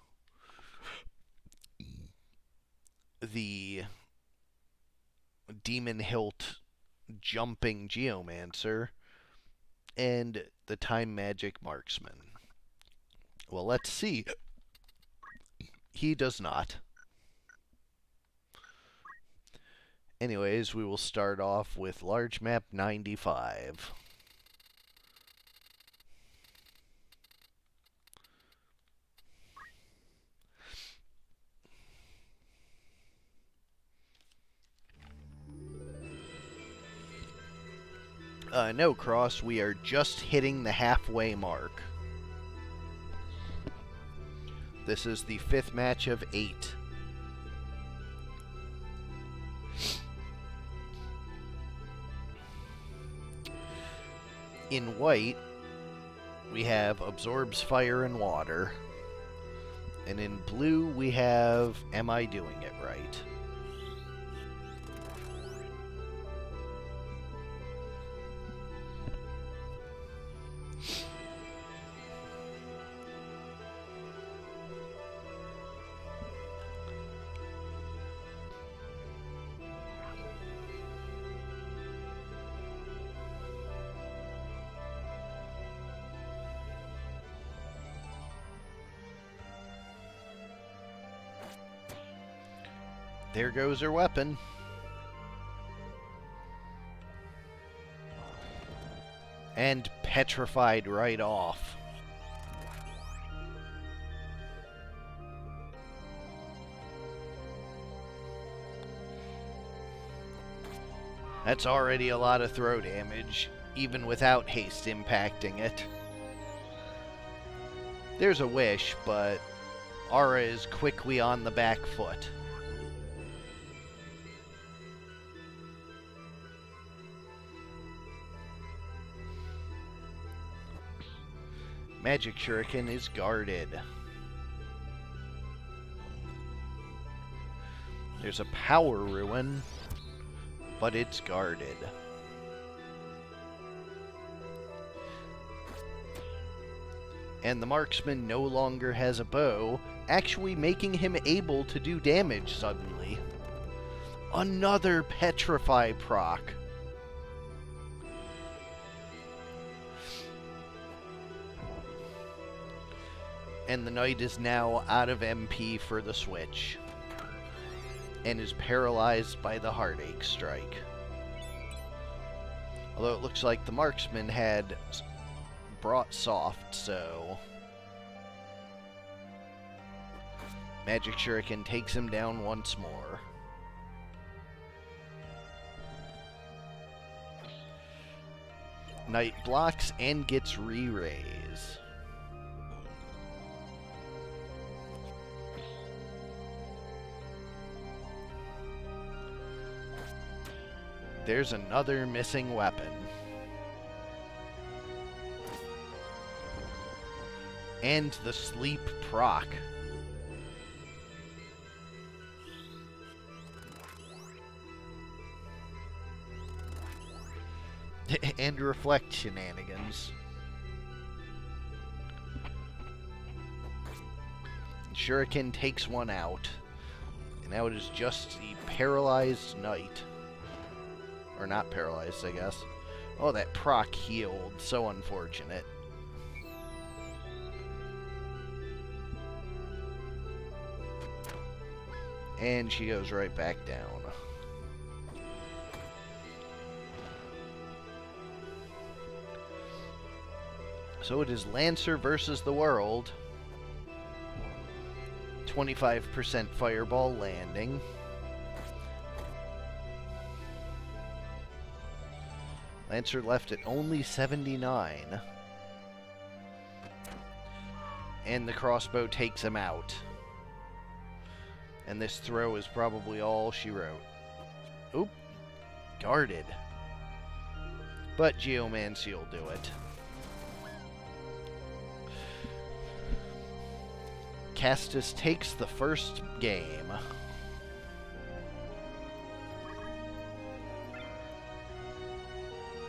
the demon hilt jumping geomancer, and the time magic marksman. Well, let's see. He does not. Anyways, we will start off with large map 95. No, Cross, we are just hitting the halfway mark. This is the 5th match of 8. In white, we have Absorbs Fire and Water. And in blue, we have Am I Doing It Right? There goes her weapon. And petrified right off. That's already a lot of throw damage, even without haste impacting it. There's a wish, but Aura is quickly on the back foot. Magic Shuriken is guarded. There's a power ruin, but it's guarded. And the marksman no longer has a bow, actually making him able to do damage suddenly. Another Petrify proc. And the knight is now out of MP for the switch, and is paralyzed by the Heartache Strike. Although it looks like the marksman had brought soft, so Magic Shuriken takes him down once more. Knight blocks and gets re-raise. There's another missing weapon. And the sleep proc. And reflect shenanigans. Shuriken takes one out. And now it is just the paralyzed knight. Or not paralyzed, I guess. Oh, that proc healed. So unfortunate. And she goes right back down. So it is Lancer versus the world. 25% fireball landing. Lancer left at only 79. And the crossbow takes him out. And this throw is probably all she wrote. Oop. Guarded. But Geomancy will do it. Castus takes the first game.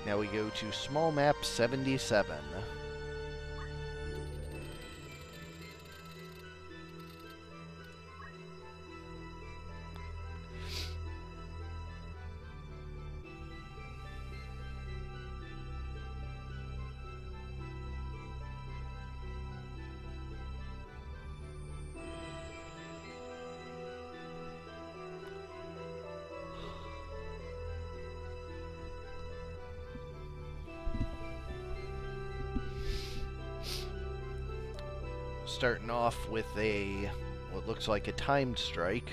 Now we go to small map 77. Starting off with what looks like a timed strike.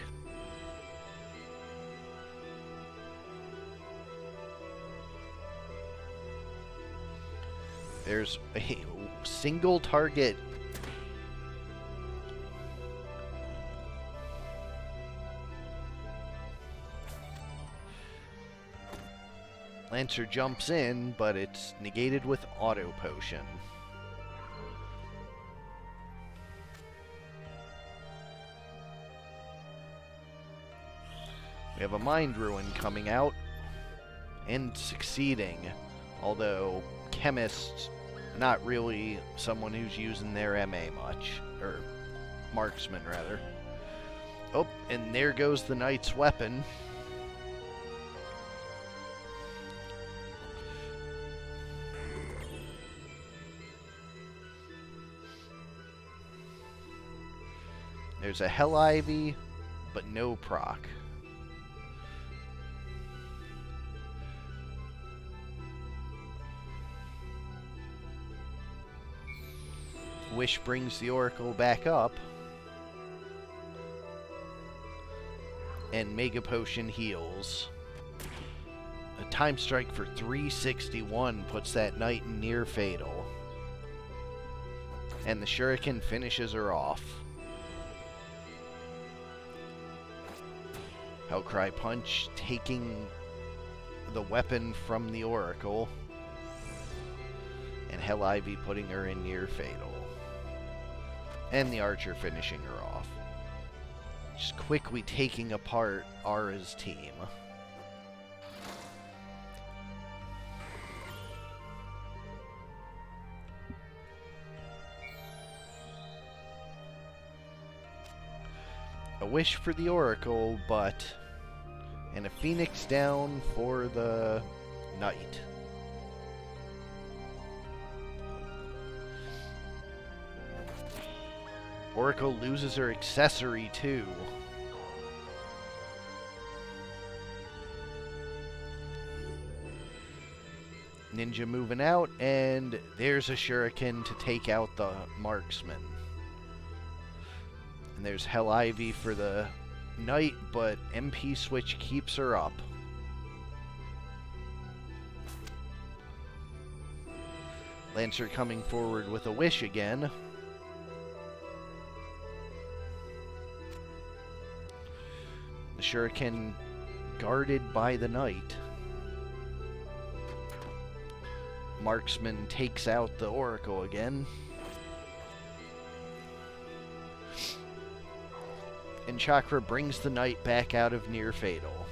There's a single target. Lancer jumps in, but it's negated with auto potion. We have a Mind Ruin coming out, and succeeding, although Chemist, not really someone who's using their MA much, or Marksman, rather. Oh, and there goes the Knight's weapon. There's a Hell Ivy, but no proc. Wish brings the Oracle back up. And Mega Potion heals. A Time Strike for 361 puts that knight in near fatal. And the Shuriken finishes her off. Hellcry Punch taking the weapon from the Oracle. And Hell Ivy putting her in near fatal. And the Archer finishing her off. Just quickly taking apart Ara's team. A wish for the Oracle, and a Phoenix down for the Knight. Oracle loses her accessory too. Ninja moving out, and there's a Shuriken to take out the marksman. And there's Hell Ivy for the Knight, but MP switch keeps her up. Lancer coming forward with a wish again. The Shuriken guarded by the Knight. Marksman takes out the Oracle again. And Chakra brings the Knight back out of near fatal.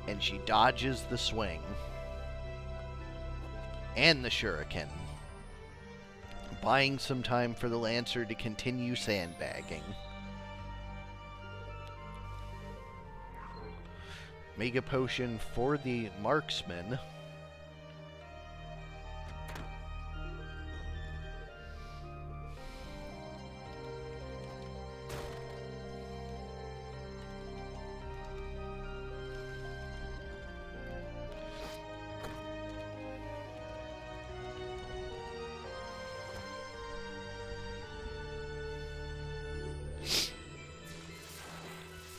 And she dodges the swing. And the Shuriken. Buying some time for the Lancer to continue sandbagging. Mega Potion for the Marksman.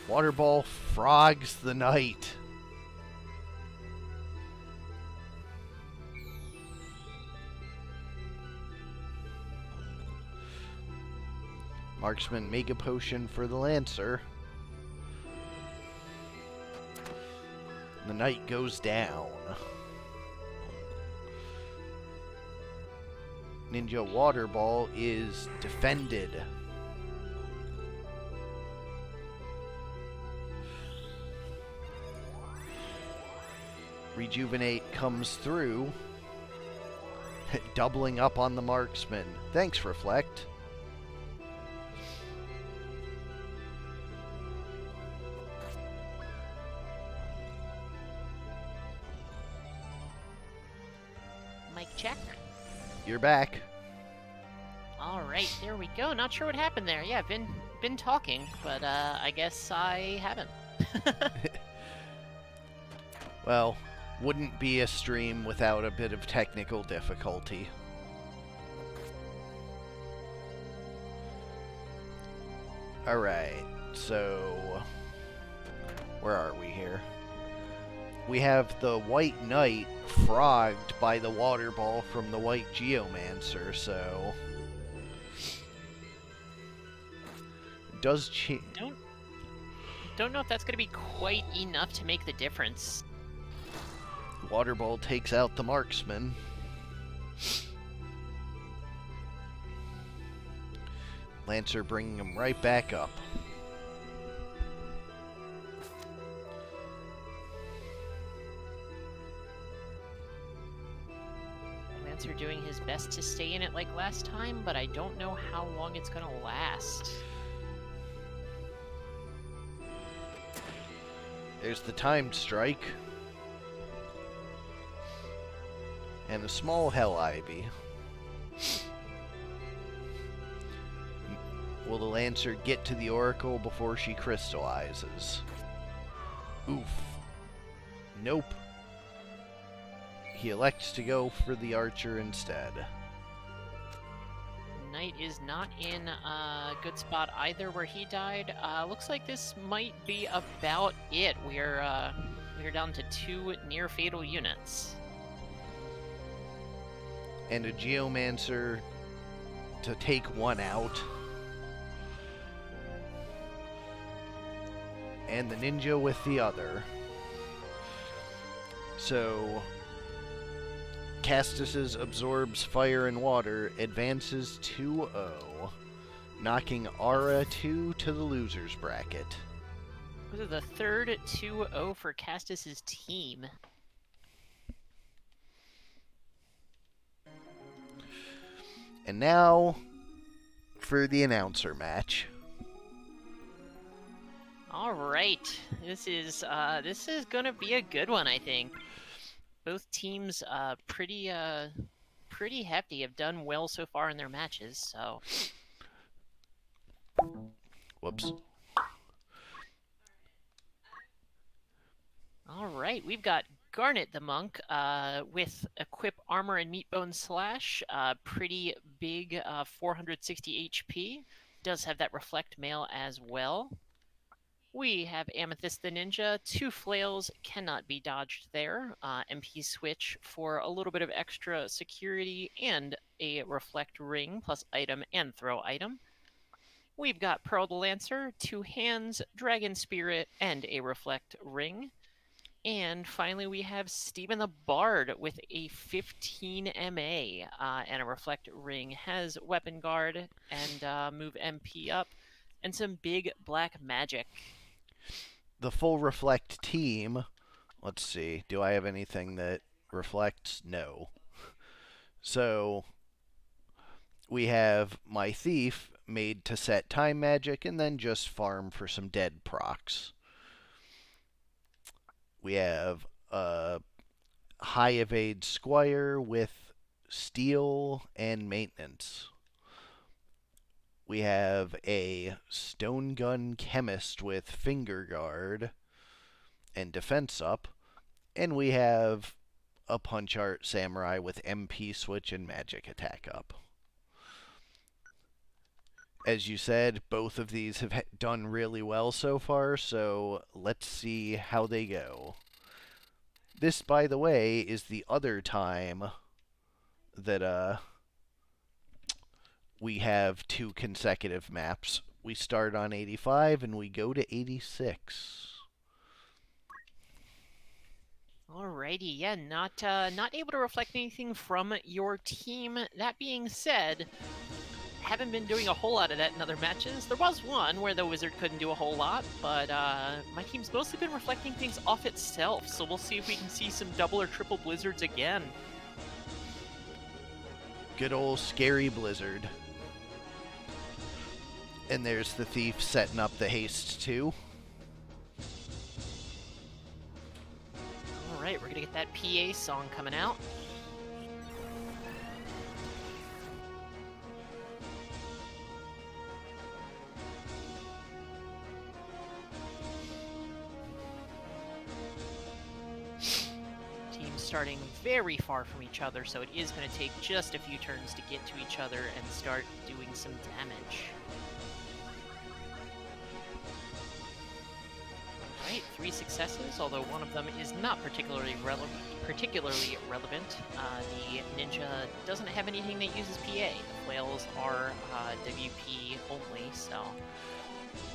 Water Ball frogs the Knight. Marksman Mega Potion for the Lancer. The Knight goes down. Ninja Water Ball is defended. Rejuvenate comes through, doubling up on the Marksman. Thanks, Reflect. Mic check. You're back. All right, there we go. Not sure what happened there. Yeah, been talking, but I guess I haven't. Well, wouldn't be a stream without a bit of technical difficulty. Alright, so where are we here? We have the White Knight frogged by the Water Ball from the White Geomancer, so does Don't know if that's going to be quite enough to make the difference. Water Ball takes out the Marksman. Lancer bringing him right back up. Lancer doing his best to stay in it like last time, but I don't know how long it's going to last. There's the Time Strike. And a small Hell Ivy. Will the Lancer get to the Oracle before she crystallizes? Oof. Nope. he elects to go for the archer instead. Knight is not in a good spot either where he died. Looks like this might be about it. We're down to 2 near fatal units. And a Geomancer to take one out. And the Ninja with the other. So Castus's absorbs fire and water, advances 2-0, knocking Aura 2 to the loser's bracket. This is the third 2-0 for Castus's team. And now for the announcer match. All right, this is gonna be a good one, I think. Both teams pretty hefty, have done well so far in their matches. So. Whoops. All right, we've got Garnet the Monk with Equip Armor and Meatbone Slash. Pretty big 460 HP. Does have that Reflect Mail as well. We have Amethyst the Ninja, 2 flails, cannot be dodged there. MP switch for a little bit of extra security and a Reflect Ring plus item and throw item. We've got Pearl the Lancer, 2 hands, Dragon Spirit, and a Reflect Ring. And finally, we have Stephen the Bard with a 15 MA and a Reflect Ring. Has Weapon Guard and move MP up, and some big black magic. The full Reflect team, let's see, do I have anything that reflects? No. So we have my Thief made to set time magic and then just farm for some dead procs. We have a high evade Squire with steal and maintenance. We have a Stone Gun Chemist with Finger Guard and defense up. And we have a Punch Art Samurai with MP switch and magic attack up. As you said, both of these have done really well so far, so let's see how they go. This, by the way, is the other time that we have 2 consecutive maps. We start on 85 and we go to 86. Alrighty, yeah, not able to reflect anything from your team. That being said, haven't been doing a whole lot of that in other matches. There was one where the wizard couldn't do a whole lot, but my team's mostly been reflecting things off itself, so we'll see if we can see some double or triple blizzards again. Good old scary blizzard. And there's the Thief setting up the haste too. Alright, we're gonna get that PA song coming out. Starting very far from each other, so it is going to take just a few turns to get to each other and start doing some damage. Alright, 3 successes, although one of them is not particularly relevant. The Ninja doesn't have anything that uses PA. The flails are WP only, so...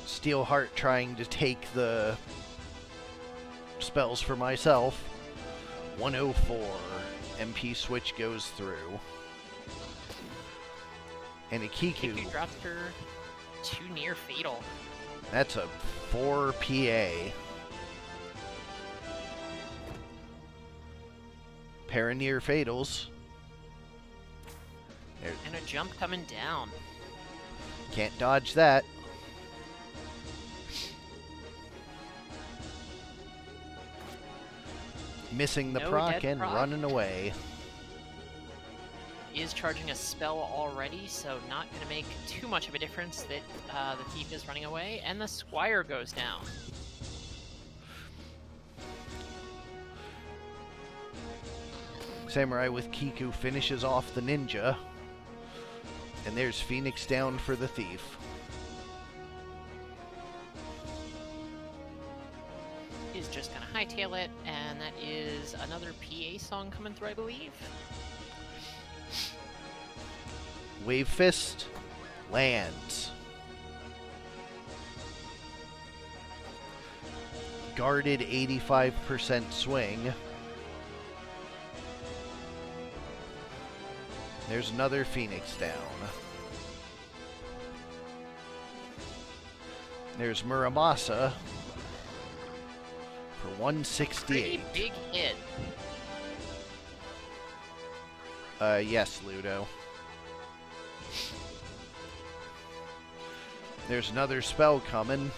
Steelheart trying to take the spells for myself. 104. MP switch goes through. And a Kiku. Kiku drops her 2 near fatal. That's a 4 PA. Pair of near fatals. There. And a jump coming down. Can't dodge that. Missing the proc and running away. Is charging a spell already, so not going to make too much of a difference that the Thief is running away, and the Squire goes down. Samurai with Kiku finishes off the ninja. And there's Phoenix down for the thief. He's just gonna hightail it, and that is another PA song coming through, I believe. Wave Fist lands. Guarded 85% swing. There's another Phoenix down. There's Muramasa for 168. Pretty big hit. Yes, Ludo. There's another spell coming.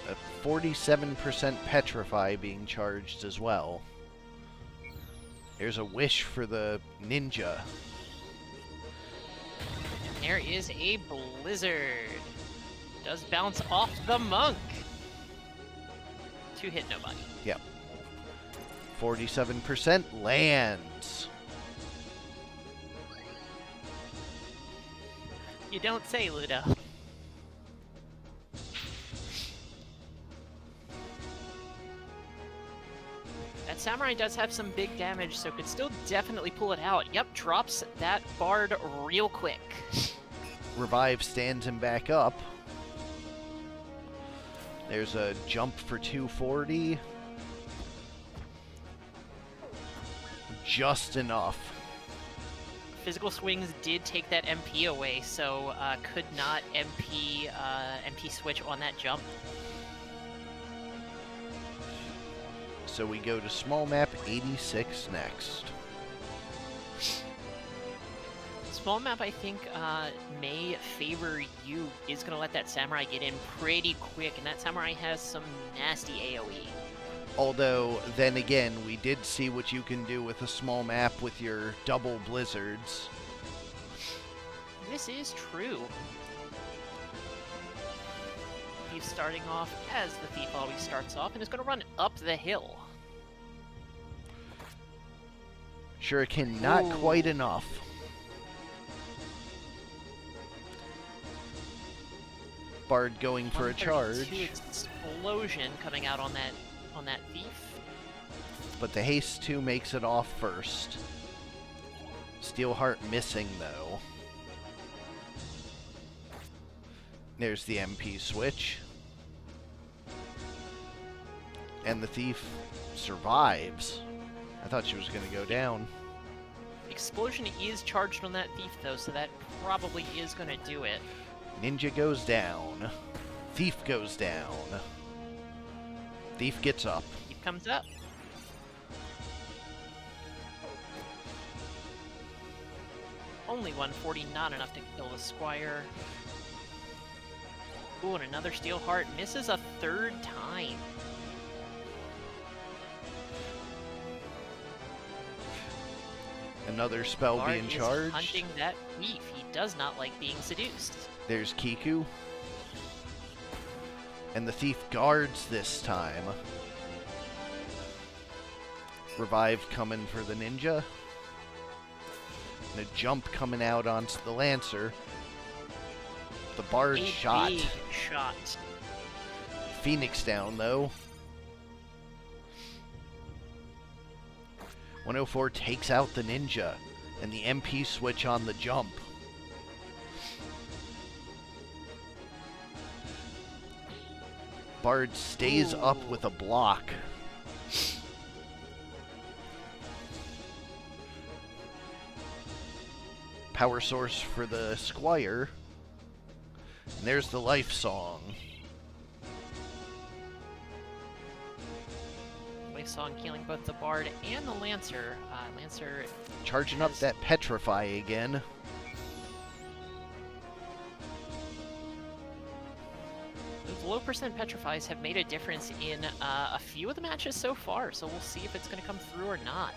A 47% Petrify being charged as well. There's a wish for the ninja. And there is a blizzard. Does bounce off the monk. 2 hit nobody. Yep. 47% lands. You don't say, Ludo. That samurai does have some big damage, so could still definitely pull it out. Yep, drops that bard real quick. Revive stands him back up. There's a jump for 240. Just enough. Physical swings did take that MP away, so could not MP switch on that jump. So we go to small map 86 next. Small map, I think, may favor you. Is going to let that samurai get in pretty quick, and that samurai has some nasty AoE. Although, then again, we did see what you can do with a small map with your double blizzards. This is true. He's starting off as the thief always starts off, and is going to run up the hill. Shuriken not quite enough. Bard going for a charge. Explosion coming out on that thief. But the haste 2 makes it off first. Steelheart missing though. There's the MP switch. And the thief survives. I thought she was going to go down. Explosion is charged on that thief though, so that probably is going to do it. Ninja goes down. Thief goes down. Thief gets up. Thief comes up. Only 140, not enough to kill the squire. Ooh, and another Steelheart misses a 3rd time. Another spell Bard being is charged. Hunting that thief. He does not like being seduced. There's Kiku. And the thief guards this time. Revive coming for the ninja. And a jump coming out onto the lancer. The bard shot. Big shot. Phoenix down though. 104 takes out the ninja. And the MP switch on the jump. Bard stays up with a block. Power source for the squire. And there's the life song. Life song healing both the bard and the lancer. Lancer Charging up that petrify again. Those low percent petrifies have made a difference in a few of the matches so far, so we'll see if it's going to come through or not.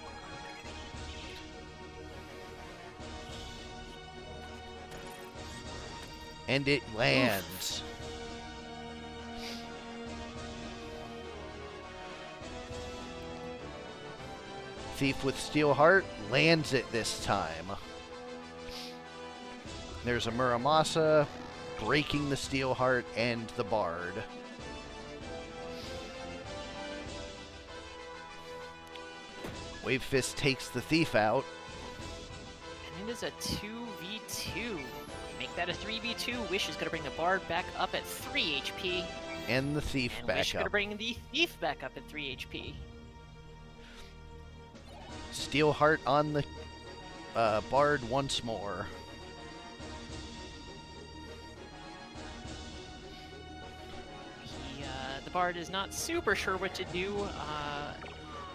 And it lands. Thief with Steel Heart lands it this time. There's a Muramasa breaking the Steel Heart and the Bard. Wave Fist takes the Thief out. And it is a 2v2. Make that a 3v2. Wish is going to bring the Bard back up at 3 HP. And the Thief and back Wish is going to up. bring the Thief back up at 3 HP. Steel Heart on the Bard once more. The Bard is not super sure what to do.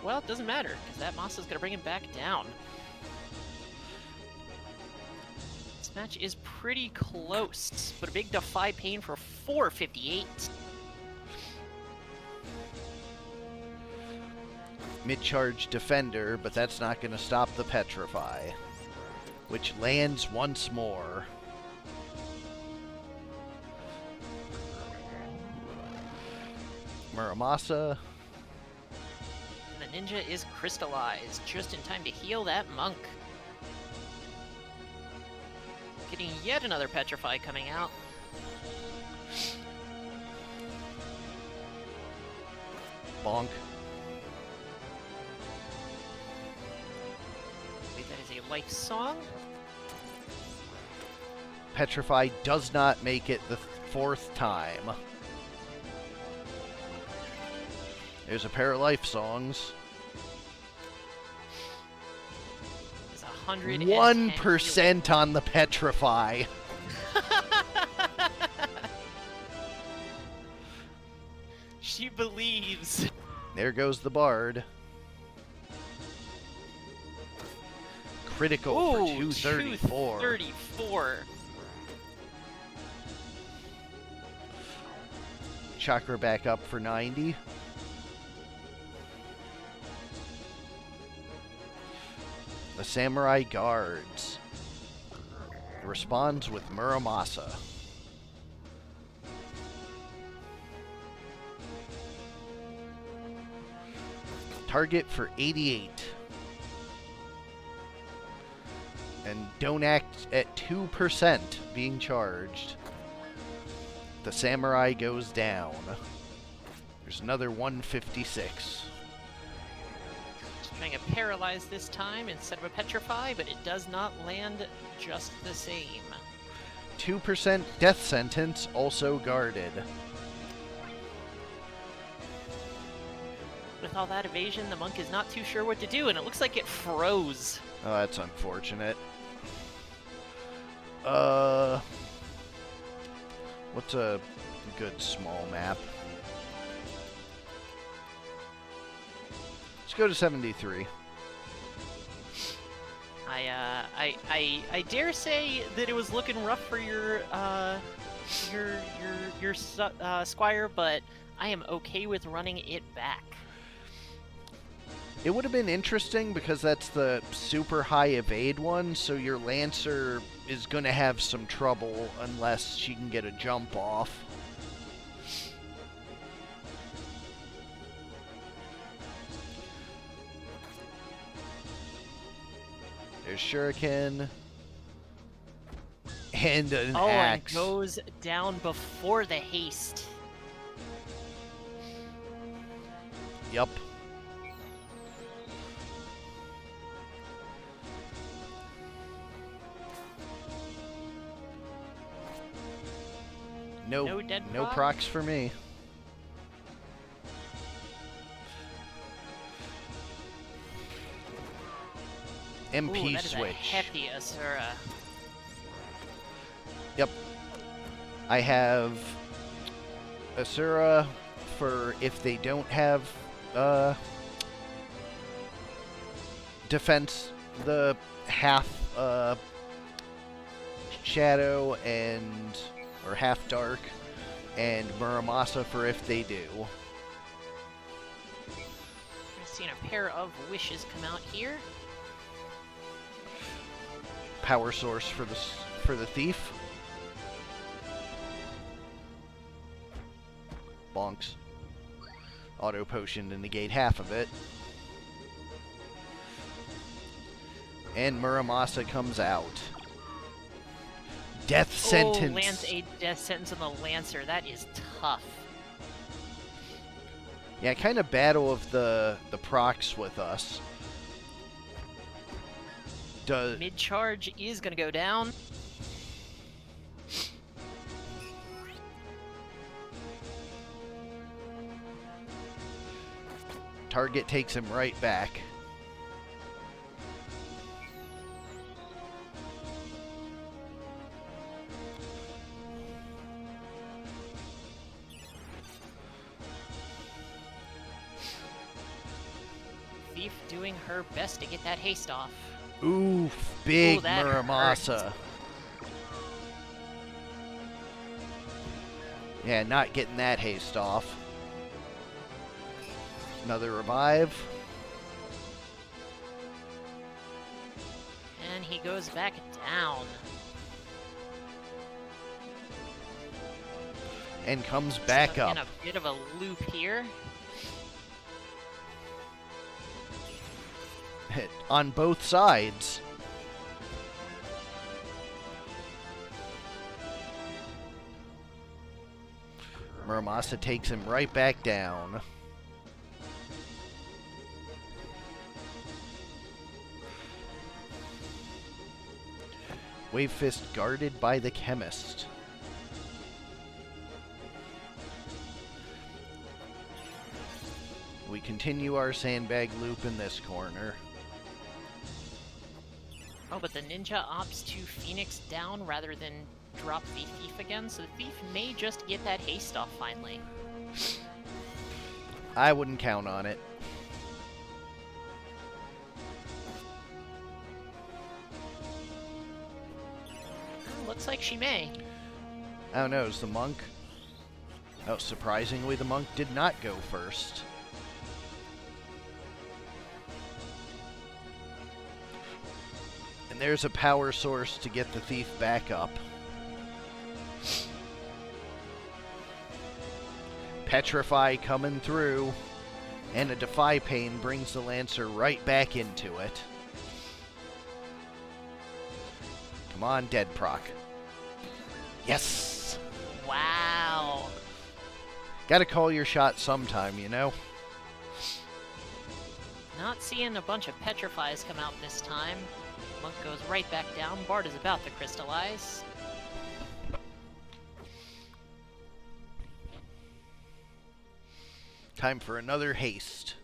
Well, it doesn't matter, because that Masa is going to bring him back down. This match is pretty close, but a big Defy Pain for 458. Mid-charge Defender, but that's not going to stop the Petrify, which lands once more. Muramasa. And the Ninja is crystallized, just in time to heal that Monk. Getting yet another Petrify coming out. Bonk. I believe that is a life song. Petrify does not make it the fourth time. There's a pair of life songs. It's 110 1% on the Petrify. She believes. There goes the Bard. Critical for 234. 234. Chakra back up for 90. The Samurai Guards. Responds with Muramasa. Target for 88. And don't act at 2% being charged. The Samurai goes down. There's another 156. Just trying to paralyze this time instead of a Petrify, but it does not land just the same. 2% death sentence, also guarded. With all that evasion, the Monk is not too sure what to do, and it looks like it froze. Oh, that's unfortunate. What's a good small map? Let's go to 73. I dare say that it was looking rough for your Squire, but I am okay with running it back. It would have been interesting because that's the super high evade one, so your Lancer is going to have some trouble unless she can get a jump off. There's Shuriken. And an axe. And goes down before the haste. Yup. No procs for me. MP Ooh, that is switch. a hefty Asura. Yep. I have Asura for if they don't have defense, the half shadow and or half dark, and Muramasa for if they do. I've seen a pair of wishes come out here. Power source for the thief. Bonks. Auto potion to negate half of it. And Muramasa comes out. Death Oh, sentence. lands a death sentence on the Lancer. That is tough. Yeah, kind of battle of the procs with us. Mid-charge is going to go down. Target takes him right back. Thief doing her best to get that haste off. Oof, big Ooh, that Muramasa. hurt. Yeah, not getting that haste off. Another revive. And he goes back down. And comes back So up. in a bit of a loop here. On both sides. Muramasa takes him right back down. Wave Fist guarded by the Chemist. We continue our sandbag loop in this corner. Oh, but the ninja opts to Phoenix down rather than drop the Thief again, so the Thief may just get that haste off finally. I wouldn't count on it. Looks like she may. I don't know, is the monk? Oh, surprisingly, the monk did not go first. And there's a power source to get the thief back up. Petrify coming through, and a Defy Pain brings the Lancer right back into it. Come on, dead proc. Yes! Wow. Gotta call your shot sometime, you know? Not seeing a bunch of Petrifies come out this time. Monk goes right back down. Bard is about to crystallize. Time for another haste.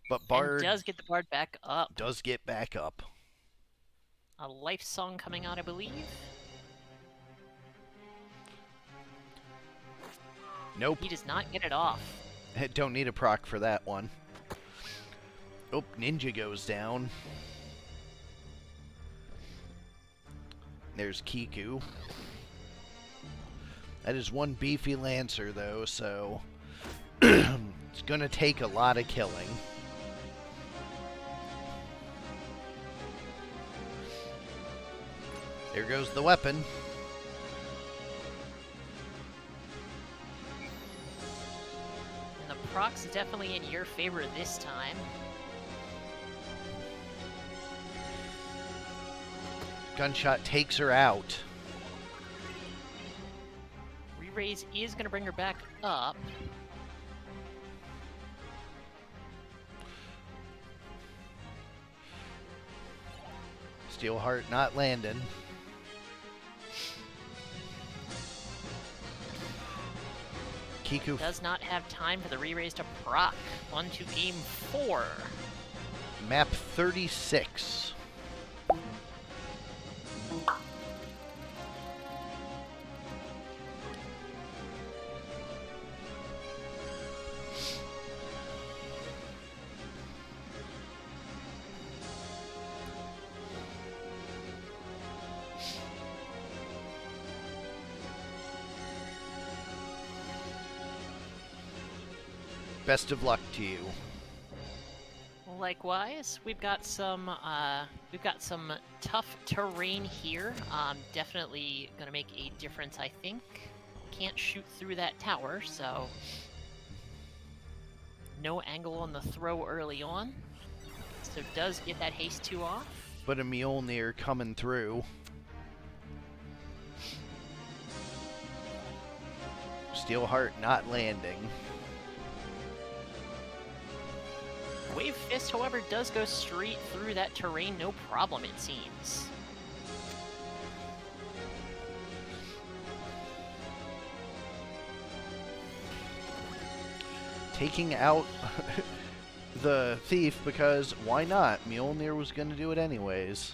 But Bard And does get the Bard back up. does get back up. A life song coming out, I believe. Nope. He does not get it off. Don't need a proc for that one. Oh, Ninja goes down. There's Kiku. That is one beefy Lancer, though, so it's going to take a lot of killing. There goes the weapon. And the proc's definitely in your favor this time. Gunshot takes her out. Re-raise is going to bring her back up. Steelheart not landing. Kiku Does not have time for the re-raise to proc. On to game 4. map 36. Best of luck to you. Likewise, we've got some tough terrain here. Definitely gonna make a difference, I think. Can't shoot through that tower, so No angle on the throw early on. So does get that haste 2 off. But a Mjolnir coming through. Steelheart not landing. Wave Fist, however, does go straight through that terrain, no problem, it seems. Taking out the thief because why not? Mjolnir was going to do it anyways.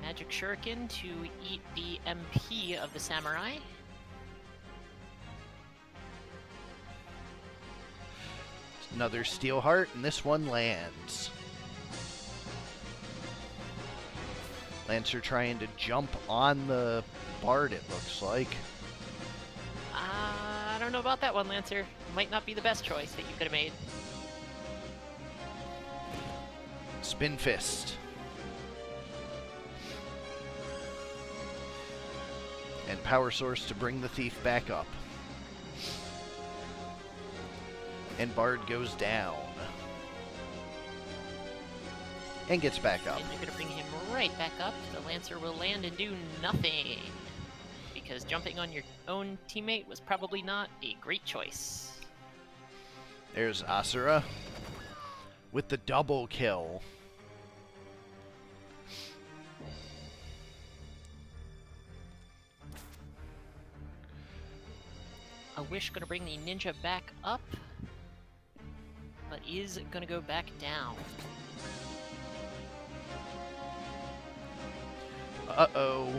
Magic Shuriken to eat the MP of the Samurai. Another Steelheart, and this one lands. Lancer trying to jump on the Bard, it looks like. I don't know about that one, Lancer. Might not be the best choice that you could have made. Spin Fist. And Power Source to bring the thief back up. And Bard goes down. And gets back up. And they're going to bring him right back up. The Lancer will land and do nothing. Because jumping on your own teammate was probably not a great choice. There's Asura with the double kill. A Wish going to bring the ninja back up, but is going to go back down. Uh-oh.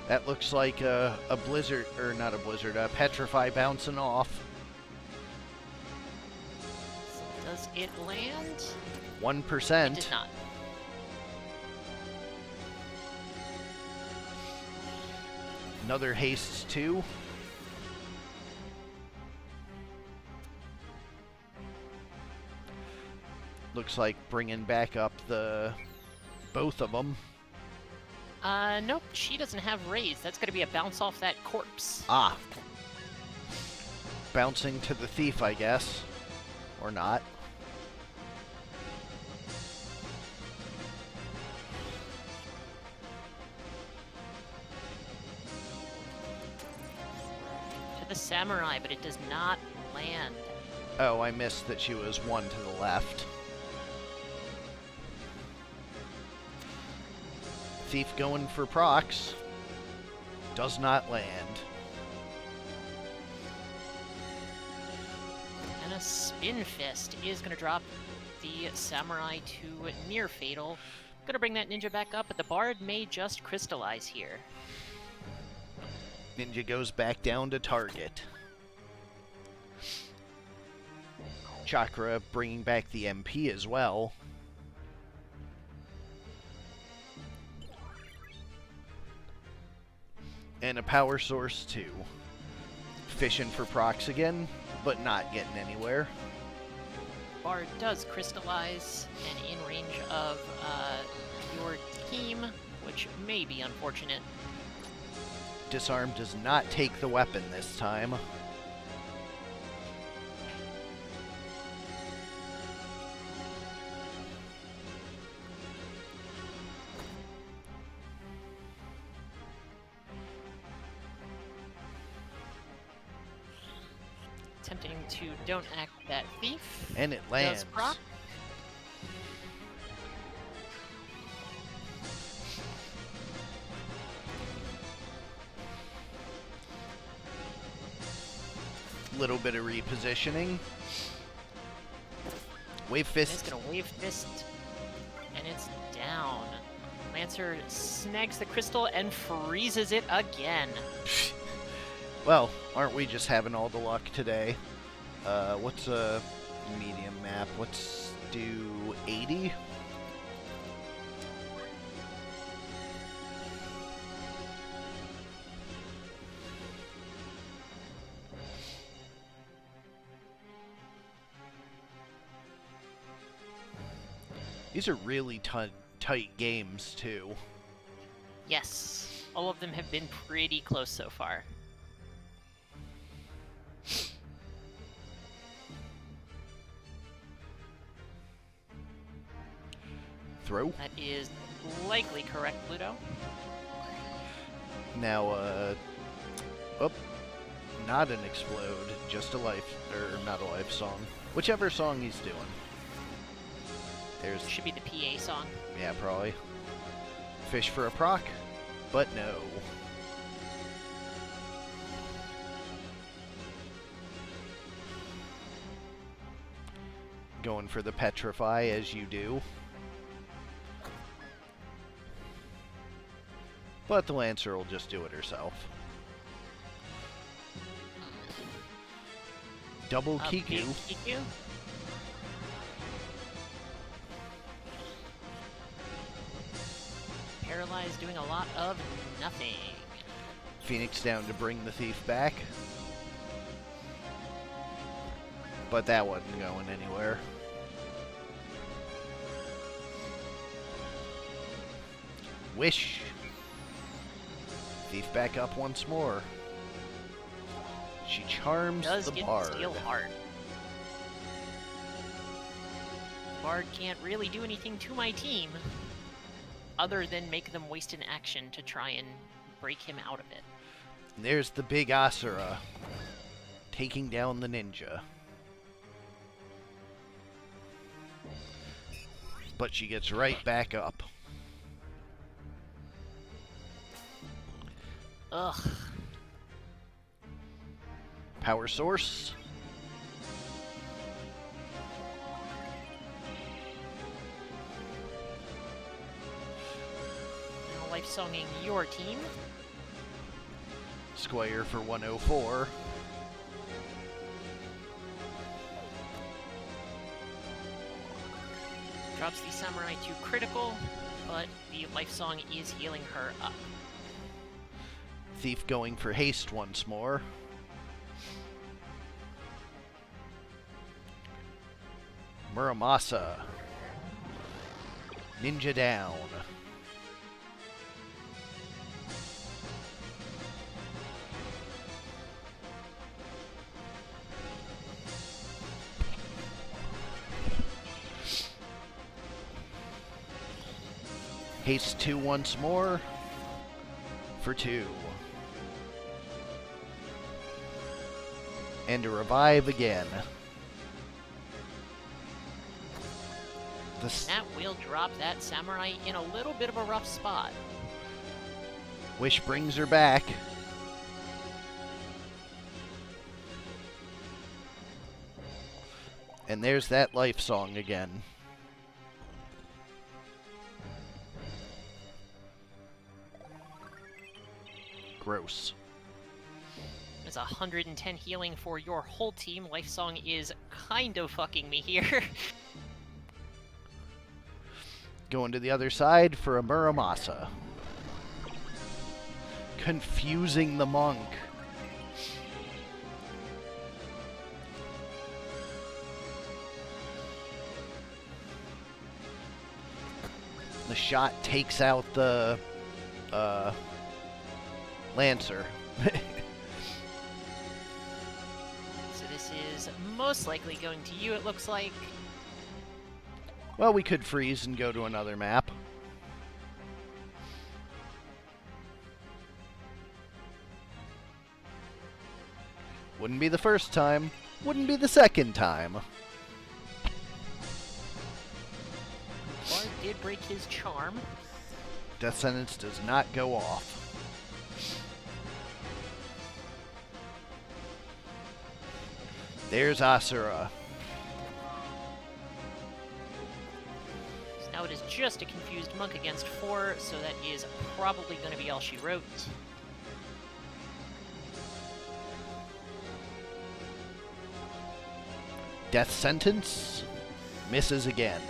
That looks like a blizzard, or not a blizzard, a petrify bouncing off. So does it land? 1%. It did not. Another haste 2. Looks like bringing back up the both of them. Nope, she doesn't have raise. That's going to be a bounce off that corpse. Ah. Bouncing to the thief, I guess. Or not. To the Samurai, but it does not land. Oh, I missed that she was 1 to the left. Thief going for procs. Does not land. And a Spin Fist is going to drop the Samurai to near fatal. Going to bring that ninja back up, but the Bard may just crystallize here. Ninja goes back down to target. Chakra bringing back the MP as well. And a power source too. Fishing for procs again, but not getting anywhere. Bard does crystallize and in range of your team, which may be unfortunate. Disarm does not take the weapon this time. Attempting to don't act that thief. And it lands. Does proc. Little bit of repositioning. Wave Fist. It's gonna Wave Fist, and it's down. Lancer snags the crystal and freezes it again. Well, aren't we just having all the luck today? What's a medium map? Let's do 80. These are really tight games, too. Yes, all of them have been pretty close so far. Throw. That is likely correct, Ludo. Now, oh, not an explode, just a life, or not a life song. Whichever song he's doing. There's... Should be the PA song. Yeah, probably. Fish for a proc, but no. Going for the petrify, as you do. But the Lancer will just do it herself. Double Kiku. Kiku. Paralyzed doing a lot of nothing. Phoenix down to bring the thief back. But that wasn't going anywhere. Wish. Thief back up once more. She charms the Bard. Steel Heart. Bard can't really do anything to my team other than make them waste an action to try and break him out of it. And there's the big Asura taking down the ninja. But she gets right back up. Ugh. Power source. Now life songing your team. Squire for 104. Drops the Samurai to critical, but the life song is healing her up. Thief going for haste once more. Muramasa. Ninja down. Haste 2 once more for 2. And to revive again. That will drop that Samurai in a little bit of a rough spot. Wish brings her back. And there's that life song again. Gross. It's 110 healing for your whole team. Life song is kind of fucking me here. Going to the other side for a Muramasa. Confusing the monk. The shot takes out the Lancer. So this is most likely going to you, it looks like. Well, we could freeze and go to another map. Wouldn't be the first time. Wouldn't be the second time. Bard did break his charm. Death sentence does not go off. There's Asura. So now it is just a confused monk against 4, so that is probably going to be all she wrote. Death sentence misses again.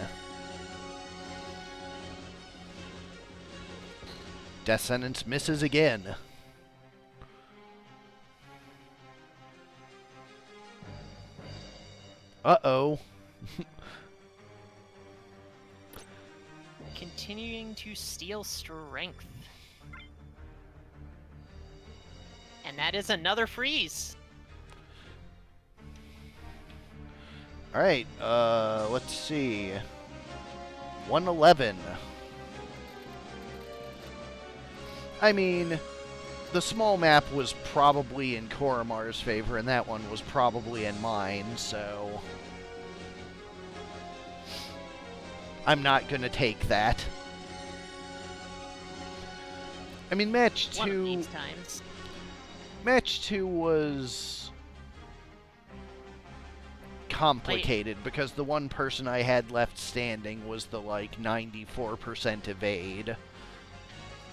Death sentence misses again. Uh-oh. Continuing to steal strength. And that is another freeze. Alright, let's see. 111. I mean, the small map was probably in Korremar's favor, and that one was probably in mine, so I'm not going to take that. I mean, match two was complicated because the one person I had left standing was the, like, 94% evade.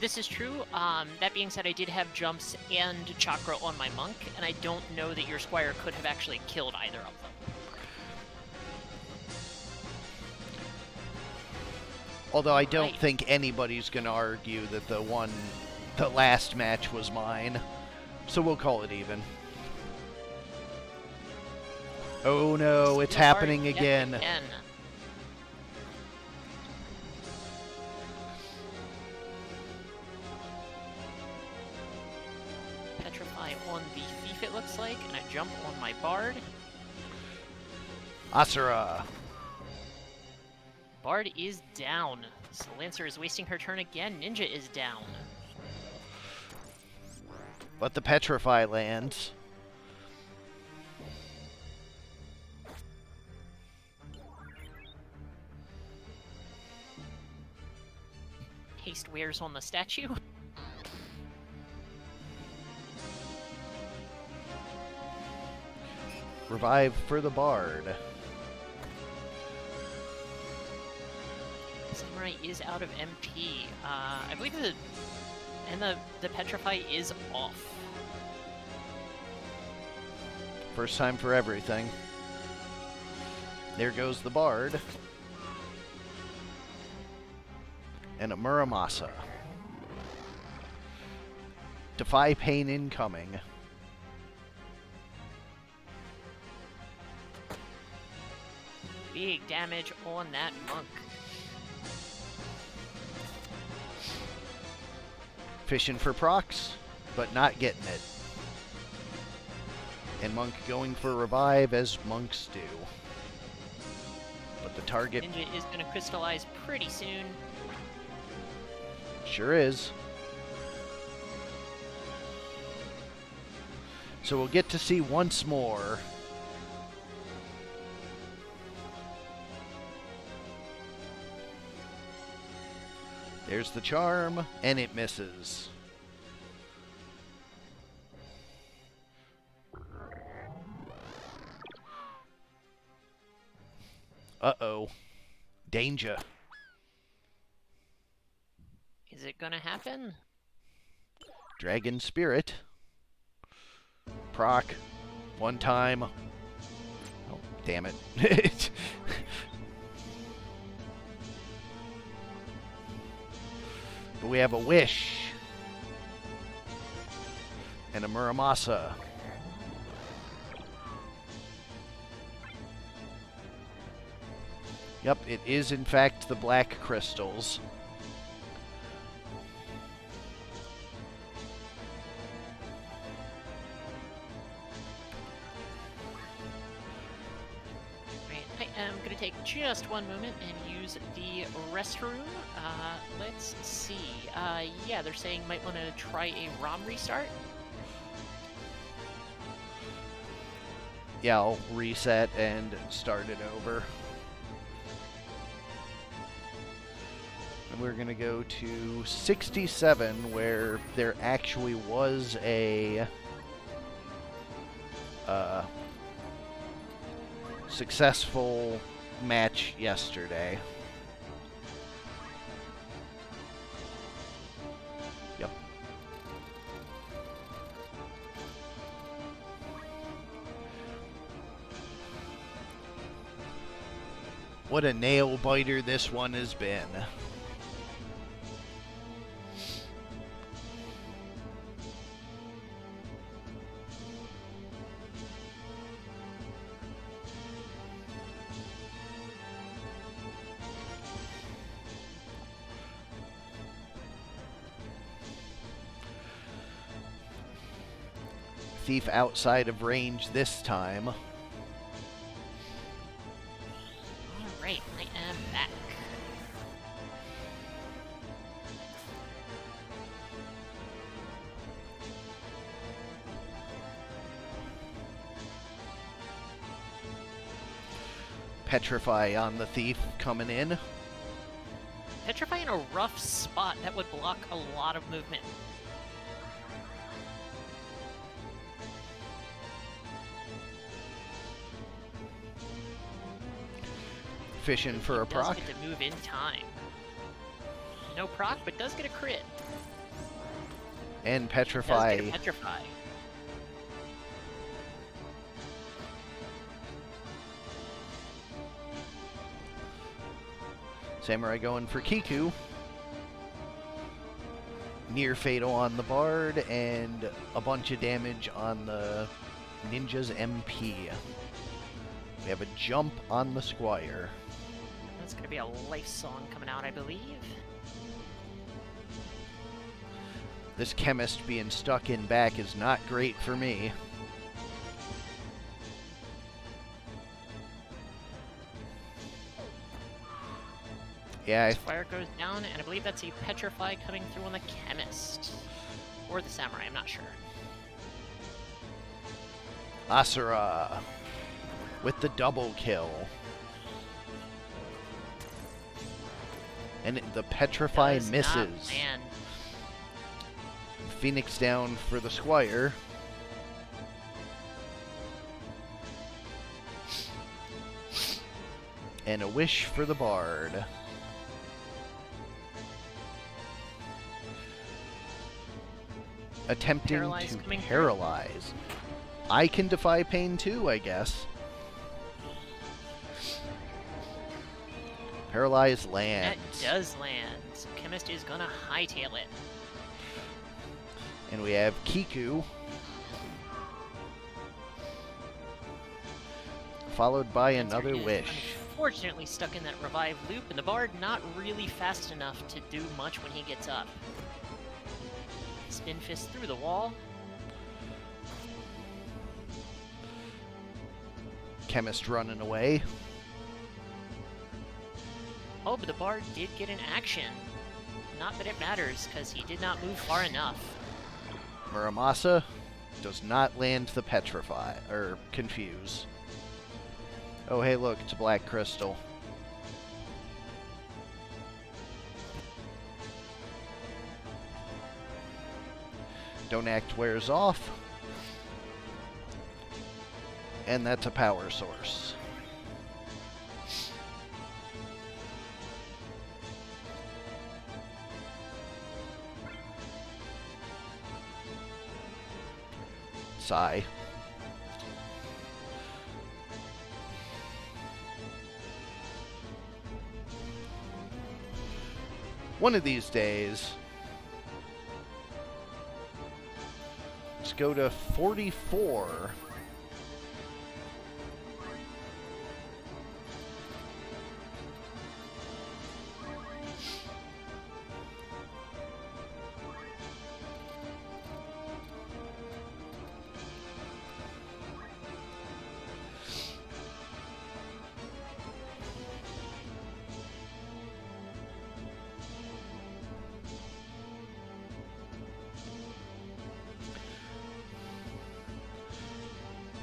This is true. That being said, I did have jumps and chakra on my monk, and I don't know that your squire could have actually killed either of them. Although I don't think anybody's going to argue that the last match was mine. So we'll call it even. Oh no, it's happening again. Petrify on the thief, it looks like, and a jump on my bard. Asura. Bard is down. So Lancer is wasting her turn again. Ninja is down. But the Petrify lands. Haste wears on the statue. Revive for the Bard. Samurai is out of MP. I believe the Petrify is off. First time for everything. There goes the Bard. And a Muramasa. Defy pain incoming. Big damage on that monk. Fishing for procs, but not getting it. And monk going for revive as monks do. But the target... Ninja is going to crystallize pretty soon. Sure is. So we'll get to see once more. There's the charm, and it misses. Uh-oh. Danger. Is it gonna happen? Dragon Spirit. Proc. One time. Oh, damn it. But we have a Wish. And a Muramasa. Yep, it is in fact the black crystals. I'm going to take just one moment and use the restroom. Let's see. Yeah, they're saying might want to try a ROM restart. Yeah, I'll reset and start it over. And we're going to go to 67, where there actually was a successful match yesterday. Yep. What a nail biter this one has been. Thief outside of range this time. Alright, I am back. Petrify on the thief coming in. Petrify in a rough spot that would block a lot of movement. Fishing for a proc. Does get to move in time. No proc, but does get a crit. And Petrify. Does get a Petrify. Samurai going for Kiku. Near fatal on the Bard, and a bunch of damage on the Ninja's MP. We have a jump on the Squire. That's going to be a life song coming out, I believe. This chemist being stuck in back is not great for me. Yeah, Squire goes down, and I believe that's a Petrify coming through on the Chemist. Or the Samurai, I'm not sure. Asura with the double kill. And the Petrify Does misses. not land. Phoenix down for the Squire. And a wish for the Bard. Attempting Paralyze to coming through. paralyze. I can defy pain too, I guess. Paralyze lands. That does land. So Chemist is gonna hightail it. And we have Kiku. Followed by another Answer is wish. Unfortunately stuck in that revive loop, and the Bard not really fast enough to do much when he gets up. Spin fist through the wall. Chemist running away. Oh, but the Bard did get an action. Not that it matters, because he did not move far enough. Muramasa does not land the Petrify, or Confuse. Oh, hey, look, it's a black crystal. Don't Act wears off. And that's a power source. Sigh. One of these days, let's go to 44.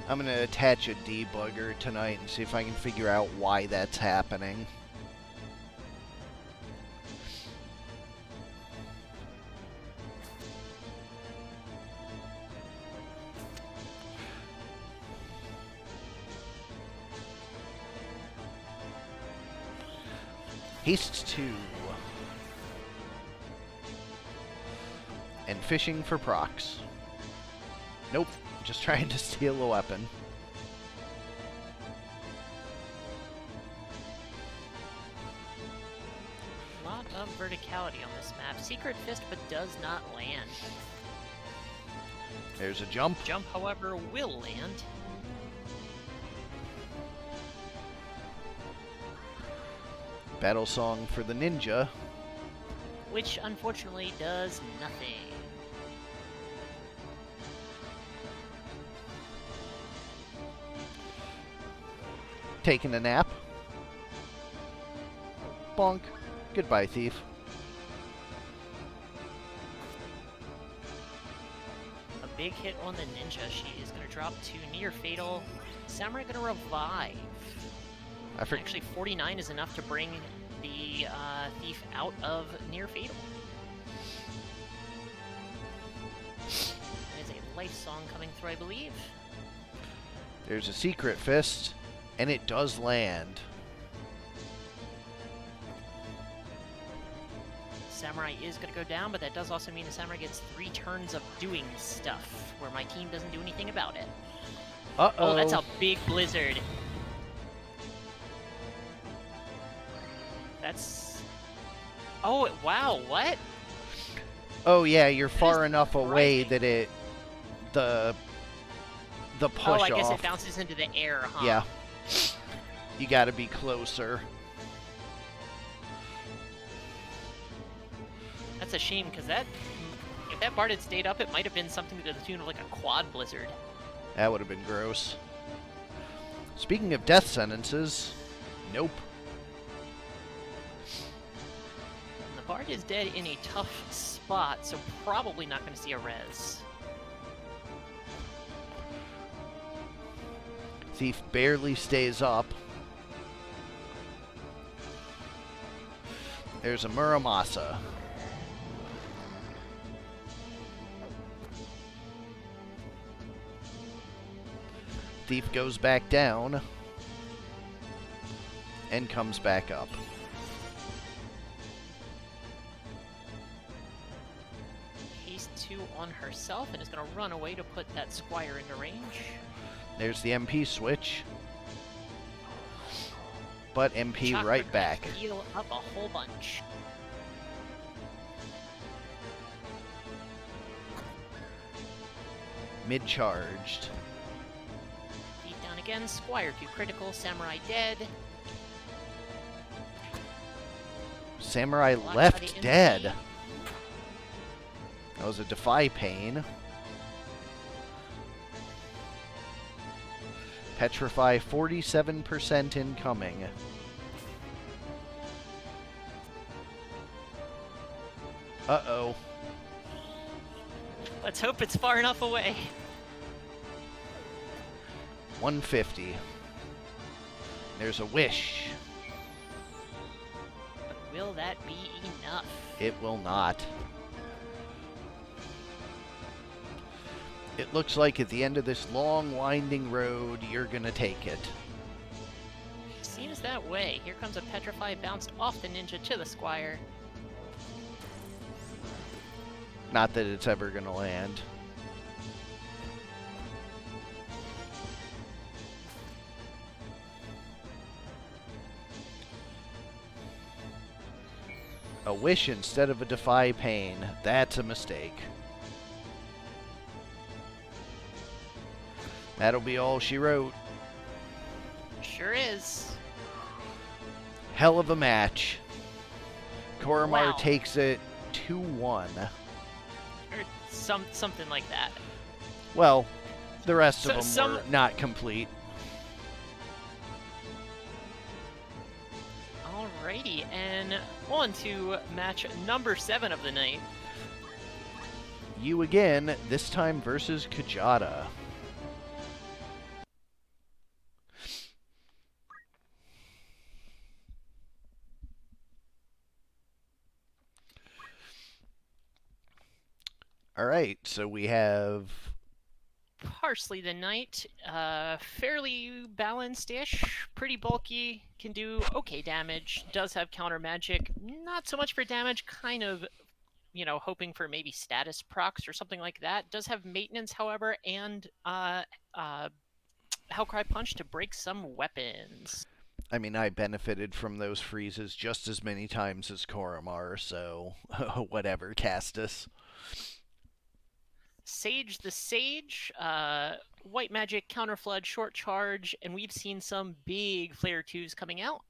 I'm going to attach a debugger tonight and see if I can figure out why that's happening. Haste 2. And fishing for procs. Nope. Just trying to steal a weapon. A lot of verticality on this map. Secret Fist, but does not land. There's a jump. Jump, however, will land. Battle song for the ninja. Which, unfortunately, does nothing. Taking a nap. Bonk. Goodbye, thief. A big hit on the ninja. She is going to drop to near fatal. Samurai going to revive. Actually, 49 is enough to bring the thief out of near fatal. There's a life song coming through, I believe. There's a secret fist, and it does land. Samurai is going to go down, but that does also mean the Samurai gets 3 turns of doing stuff, where my team doesn't do anything about it. Uh-oh. Oh, that's a big blizzard. That's... Oh, wow, what? Oh, yeah, you're far enough away surprising. that it... The push off... Oh, I guess it bounces into the air, huh? Yeah. You gotta be closer. That's a shame, because that... If that Bard had stayed up, it might have been something to the tune of like a quad blizzard. That would have been gross. Speaking of death sentences, nope. And the Bard is dead in a tough spot, so probably not going to see a res. Thief barely stays up. There's a Muramasa. Thief goes back down and comes back up. Haste 2 on herself and is going to run away to put that Squire into range. There's the MP switch. But MP Chakra right gonna back. heal up a whole bunch. Mid-charged. Beat down again. Squire 2 critical. Samurai dead. Samurai Blocked by left the dead. MP. That was a Defy Pain. Petrify 47% incoming. Uh-oh. Let's hope it's far enough away. 150. There's a wish. But will that be enough? It will not. It looks like at the end of this long, winding road, you're gonna take it. Seems that way. Here comes a Petrify bounced off the ninja to the Squire. Not that it's ever gonna land. A wish instead of a Defy Pain. That's a mistake. That'll be all she wrote. Sure is. Hell of a match. Korremar Wow. takes it 2-1. Or something like that. Well, the rest of So- them were not complete. Alrighty, and on to match number 7 of the night. You again, this time versus Kjata. Alright, so we have... Parsley the Knight, fairly balanced-ish, pretty bulky, can do okay damage, does have counter magic, not so much for damage, kind of, you know, hoping for maybe status procs or something like that. Does have maintenance, however, and Hellcry Punch to break some weapons. I mean, I benefited from those freezes just as many times as Korremar, so whatever, Castus. Sage the Sage, White Magic, Counterflood, Short Charge, and we've seen some big Flare 2s coming out.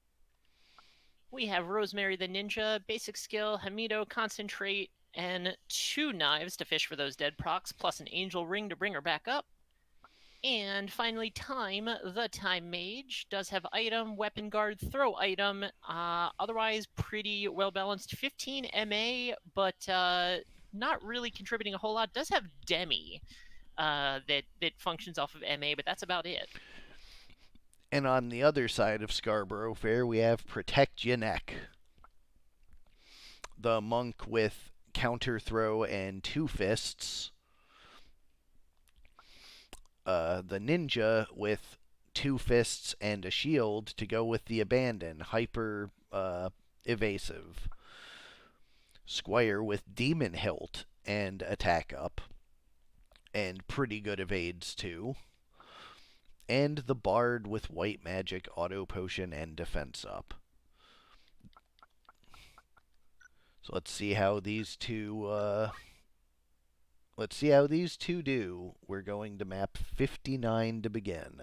We have Rosemary the Ninja, Basic Skill, Hamido, Concentrate, and 2 knives to fish for those dead procs, plus an Angel Ring to bring her back up. And finally, Time, the Time Mage, does have item, weapon guard, throw item, otherwise pretty well balanced. 15 MA, but not really contributing a whole lot. Does have Demi that functions off of MA, but that's about it. And on the other side of Scarborough Fair, we have Protect Your Neck. The monk with counter throw and 2 fists. The ninja with 2 fists and a shield to go with the abandon. Hyper evasive. Squire with demon hilt and attack up. And pretty good evades too. And the bard with white magic, auto potion, and defense up. So let's see how these two do. We're going to map 59 to begin.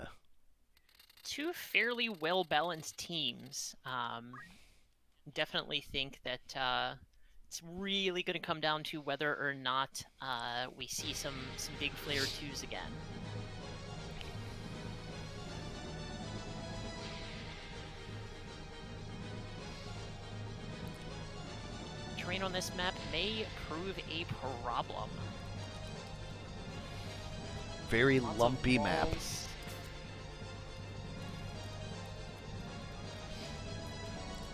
Two fairly well-balanced teams. Definitely think that it's really going to come down to whether or not we see some big Flare 2s again. Terrain on this map may prove a problem. Very Lots lumpy of map. walls.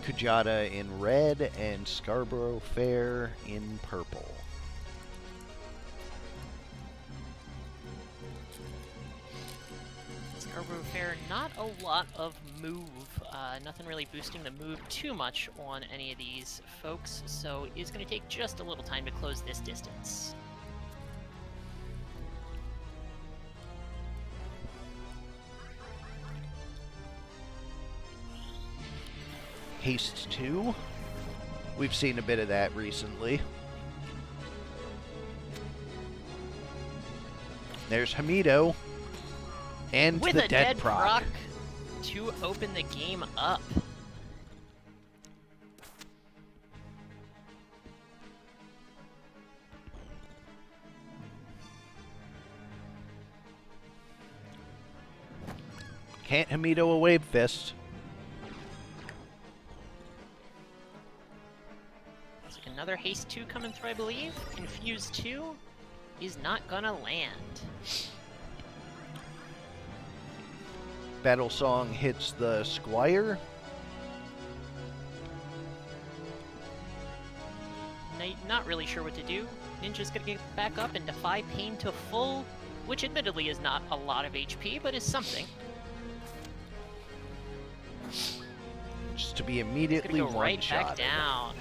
Kjata in red and Scarborough Fair in purple. Scarborough Fair, not a lot of move. Nothing really boosting the move too much on any of these folks, so it's going to take just a little time to close this distance. Haste 2. We've seen a bit of that recently. There's Hamido. And with the a dead dead proc to open the game up. Can't Hamido a wave fist. Looks like another haste 2 coming through, I believe. Confuse 2 is not gonna land. Battle Song hits the Squire. Knight not really sure what to do. Ninja's gonna get back up and defy pain to full, which admittedly is not a lot of HP, but is something. Just to be immediately Go right one-shotted. back down.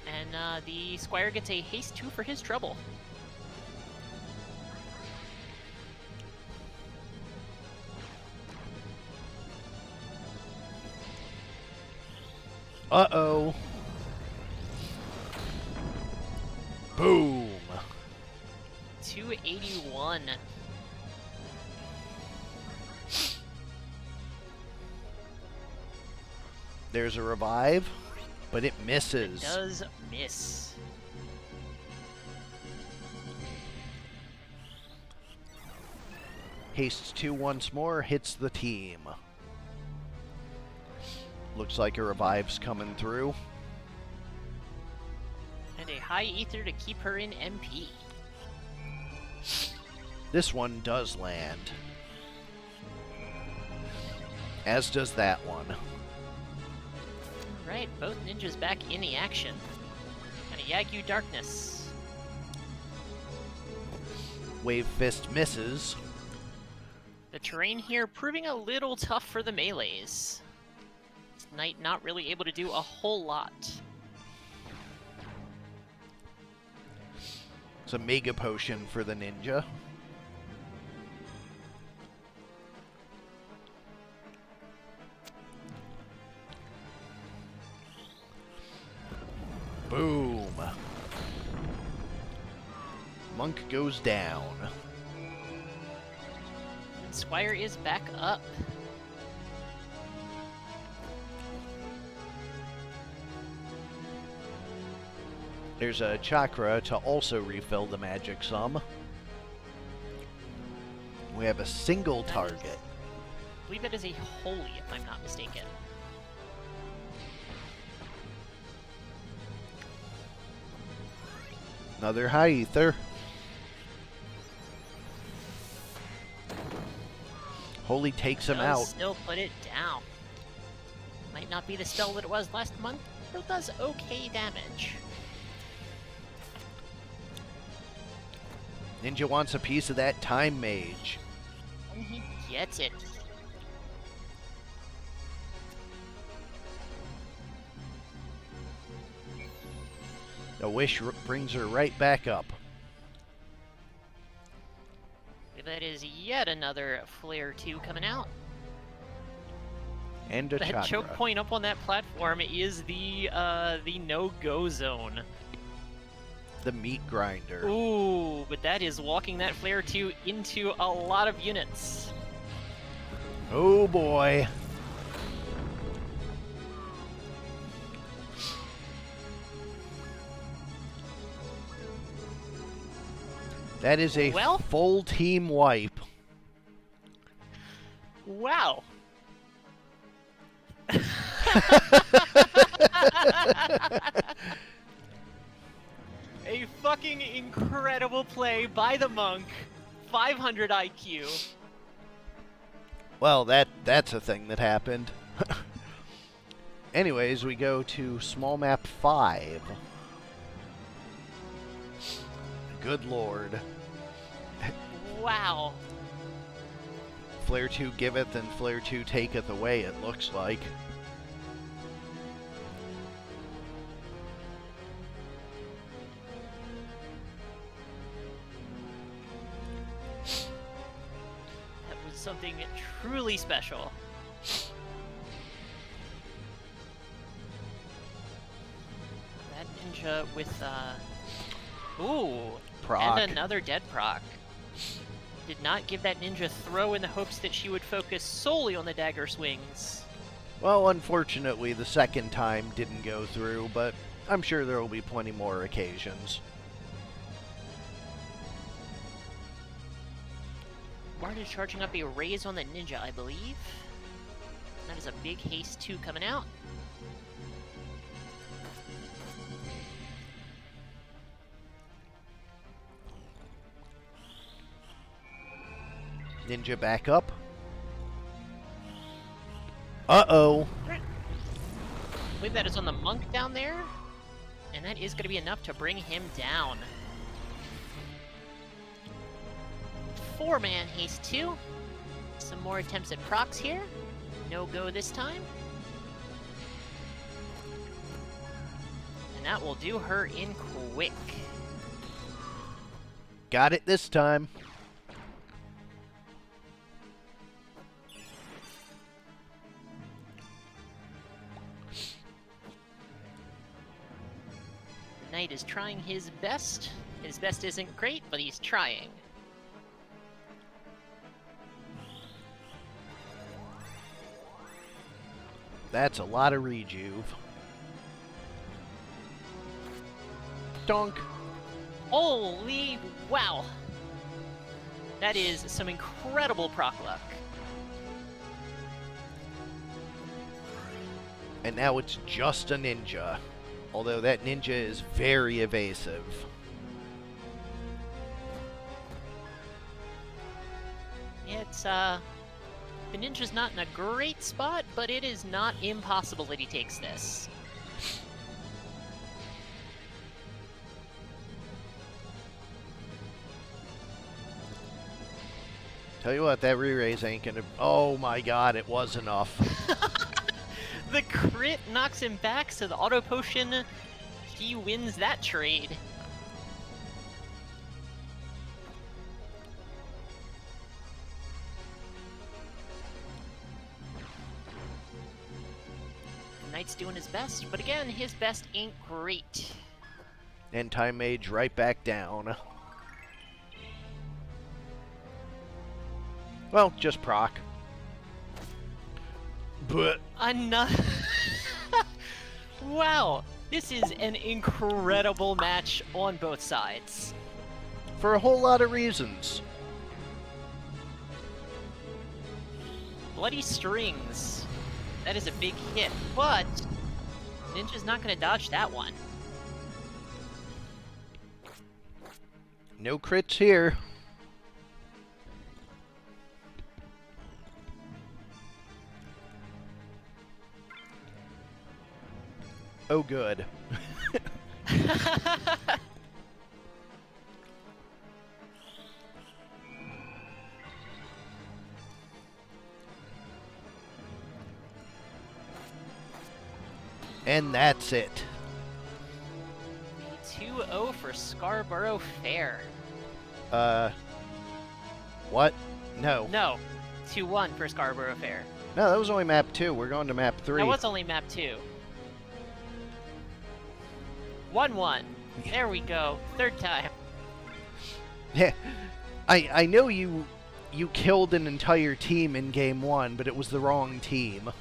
And the Squire gets a haste 2 for his trouble. Uh-oh. Boom. 281. There's a revive, but it misses. It does miss. Hastes 2 once more, hits the team. Looks like a revive's coming through. And a high ether to keep her in MP. This one does land. As does that one. Right, both ninjas back in the action. And a Yagyu Darkness. Wave Fist misses. The terrain here proving a little tough for the melees. Knight not really able to do a whole lot. It's a Mega Potion for the ninja. Boom. Monk goes down. And Squire is back up. There's a chakra to also refill the magic sum. We have a single target. I believe that is a holy, if I'm not mistaken. Another high ether. Holy takes him Does out. still put it down. Might not be the spell that it was last month, still does okay damage. Ninja wants a piece of that time mage. And he gets it. A wish brings her right back up. That is yet another Flare 2 coming out. And a That Chandra. choke point up on that platform is the no-go zone. The meat grinder. Ooh, but that is walking that Flare 2 into a lot of units. Oh boy. That is a full team wipe. Wow. A fucking incredible play by the monk. 500 IQ. Well, that's a thing that happened. Anyways, we go to small map 5. Good lord. Wow. Flare 2 giveth and Flare 2 taketh away, it looks like. That was something truly special. That ninja with, ooh. Proc. And another dead proc. Did not give that ninja throw in the hopes that she would focus solely on the dagger swings. Well, unfortunately, the second time didn't go through, but I'm sure there will be plenty more occasions. Bard is charging up a raise on the ninja, I believe. That is a big haste 2 coming out. Ninja back up. Uh-oh. I believe that is on the monk down there. And that is going to be enough to bring him down. 4-man haste 2. Some more attempts at procs here. No go this time. And that will do her in quick. Got it this time. Knight is trying his best. His best isn't great, but he's trying. That's a lot of rejuve. Donk. Holy wow! That is some incredible proc luck. And now it's just a ninja. Although that ninja is very evasive. It's, the ninja's not in a great spot, but it is not impossible that he takes this. Tell you what, that re-raise ain't gonna... Oh my god, it was enough. The crit knocks him back, so the auto potion, he wins that trade. Knight's doing his best, but again, his best ain't great. And Time Mage right back down. Well, just proc. But Another... Wow, this is an incredible match on both sides. for a whole lot of reasons. Bloody Strings. That is a big hit, but Ninja's not going to dodge that one. No crits here. Oh, good. And that's it. 2-0 for Scarborough Fair. What? No. No, 2-1 for Scarborough Fair. No, that was only map 2. We're going to map 3. That was only map 2. 1-1. There we go. Third time. Yeah. I know you killed an entire team in game 1, but it was the wrong team.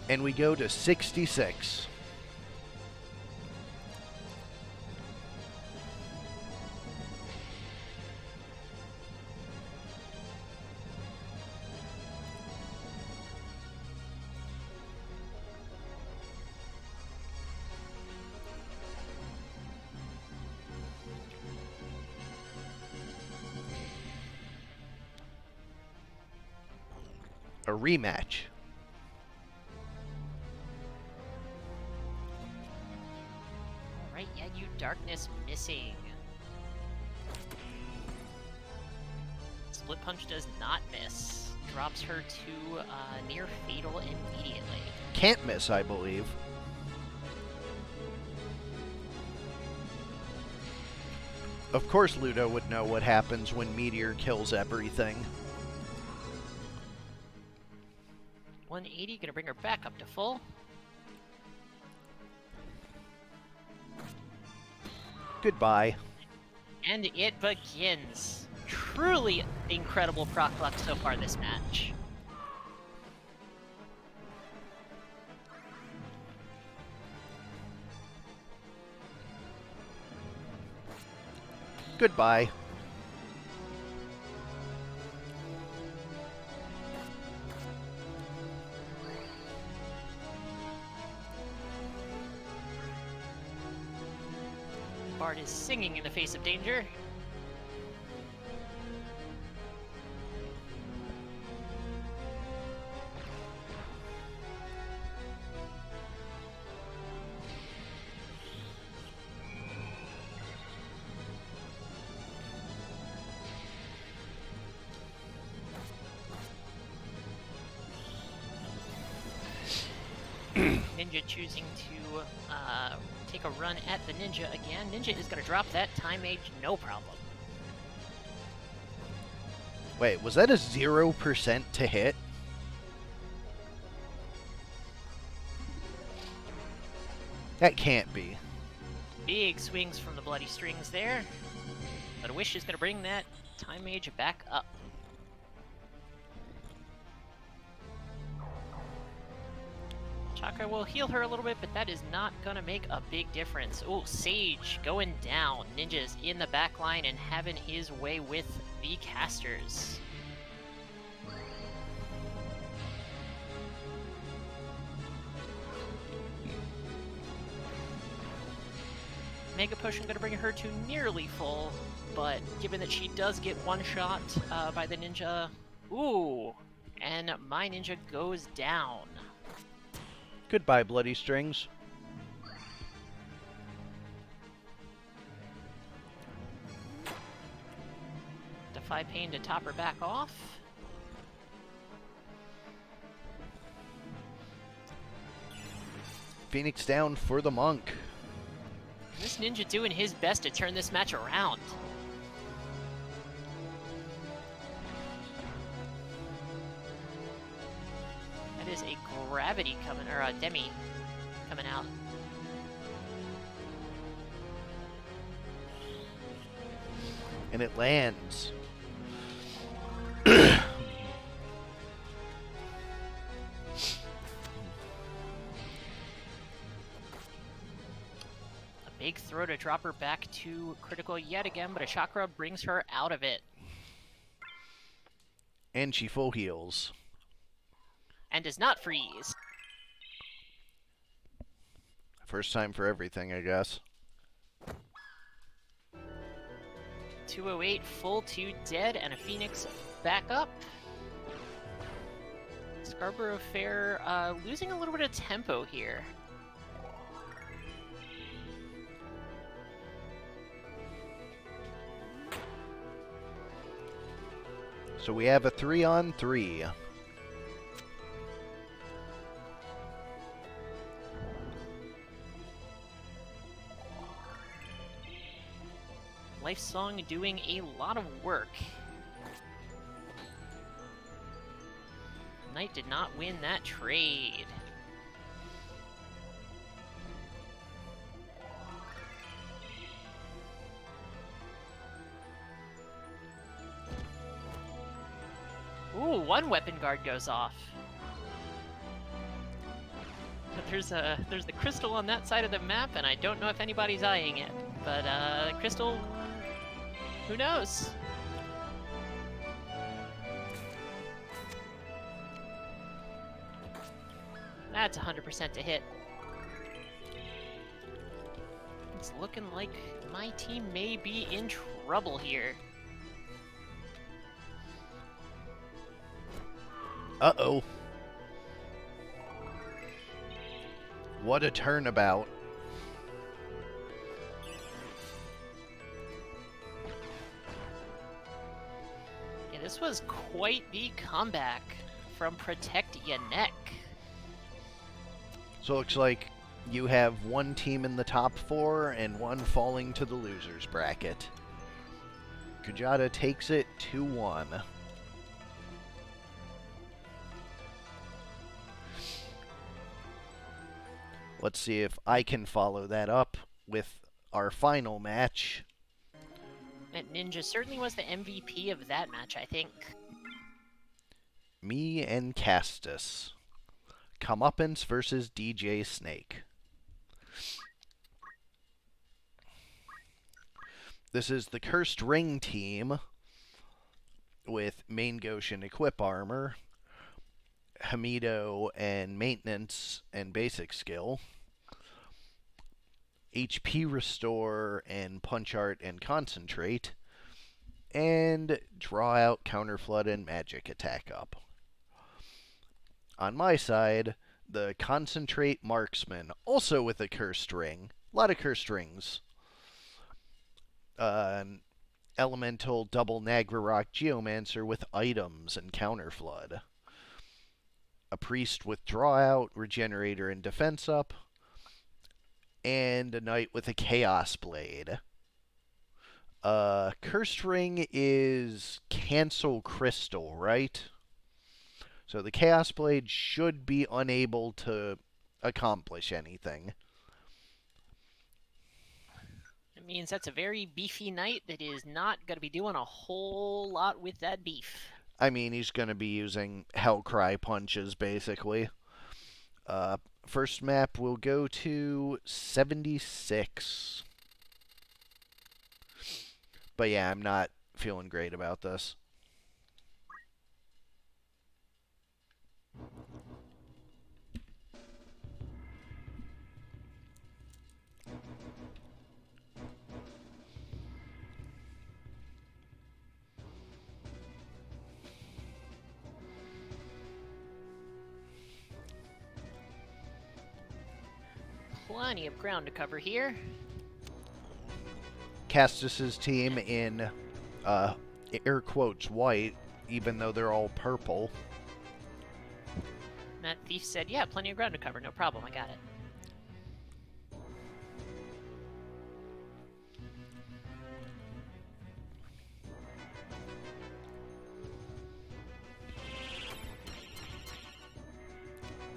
And we go to 66. A rematch. Alright, yeah, you darkness missing. Split Punch does not miss. Drops her to near fatal immediately. Can't miss, I believe. Of course Ludo would know what happens when Meteor kills everything. 180, gonna bring her back up to full. Goodbye. And it begins. Truly incredible proc luck so far this match. Goodbye. Bard is singing in the face of danger. Ninja choosing to take a run at the Ninja again. Ninja is going to drop that time age, no problem. Wait, was that a 0% to hit? That can't be. Big swings from the Bloody Strings there. But a Wish is going to bring that time age back up. Chakra will heal her a little bit, but that is not going to make a big difference. Oh, Sage going down. Ninja's in the back line and having his way with the casters. Mega Potion going to bring her to nearly full, but given that she does get one shot by the Ninja, ooh, and my Ninja goes down. Goodbye, Bloody Strings. Defy Pain to top her back off. Phoenix down for the Monk. This Ninja doing his best to turn this match around. That is a Gravity coming, or a Demi coming out. And it lands. Big throw to drop her back to critical yet again, but a Chakra brings her out of it. And she full heals. And does not freeze. First time for everything, I guess. 208, full 2 dead, and a Phoenix back up. Scarborough Fair losing a little bit of tempo here. So we have a 3-on-3. Lifesong doing a lot of work. Knight did not win that trade. Ooh, one weapon guard goes off. But there's the crystal on that side of the map, and I don't know if anybody's eyeing it. But crystal, who knows? That's 100% to hit. It's looking like my team may be in trouble here. Uh-oh. What a turnabout. Yeah, this was quite the comeback from Protect Ya Neck. So it looks like you have one team in the top 4 and one falling to the losers bracket. Kjata takes it 2-1. Let's see if I can follow that up with our final match. And Ninja certainly was the MVP of that match, I think. Me and Castus. Comeuppance versus DJ Snake. This is the Cursed Ring team with Main Goshen Equip Armor, Hamido and Maintenance and Basic Skill, HP Restore and Punch Art and Concentrate, and Draw Out, Counter Flood, and Magic Attack Up. On my side, the Concentrate Marksman, also with a Cursed Ring. A lot of Cursed Rings. Elemental Double Nagrarok Geomancer with items and Counter Flood. A Priest with Draw Out, Regenerator, and Defense Up. And a Knight with a Chaos Blade. Cursed Ring is Cancel Crystal, right? So the Chaos Blade should be unable to accomplish anything. It means that's a very beefy knight that is not going to be doing a whole lot with that beef. I mean, he's going to be using Hellcry punches, basically. First map will go to 76. But yeah, I'm not feeling great about this. Plenty of ground to cover here. Castus's team in air quotes white, even though they're all purple. That thief said, yeah, plenty of ground to cover, no problem, I got it.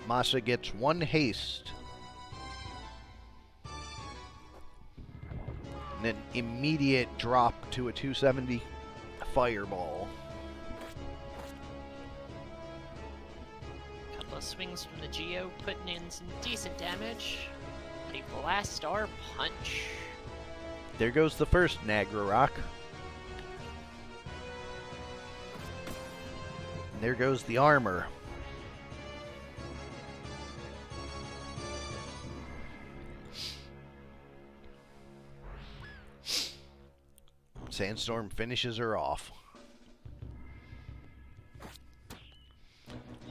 Masa gets 1 haste. And an immediate drop to a 270 fireball. Couple of swings from the Geo, putting in some decent damage. A Blast Star Punch. There goes the first Nagrarok. And there goes the armor. Sandstorm finishes her off.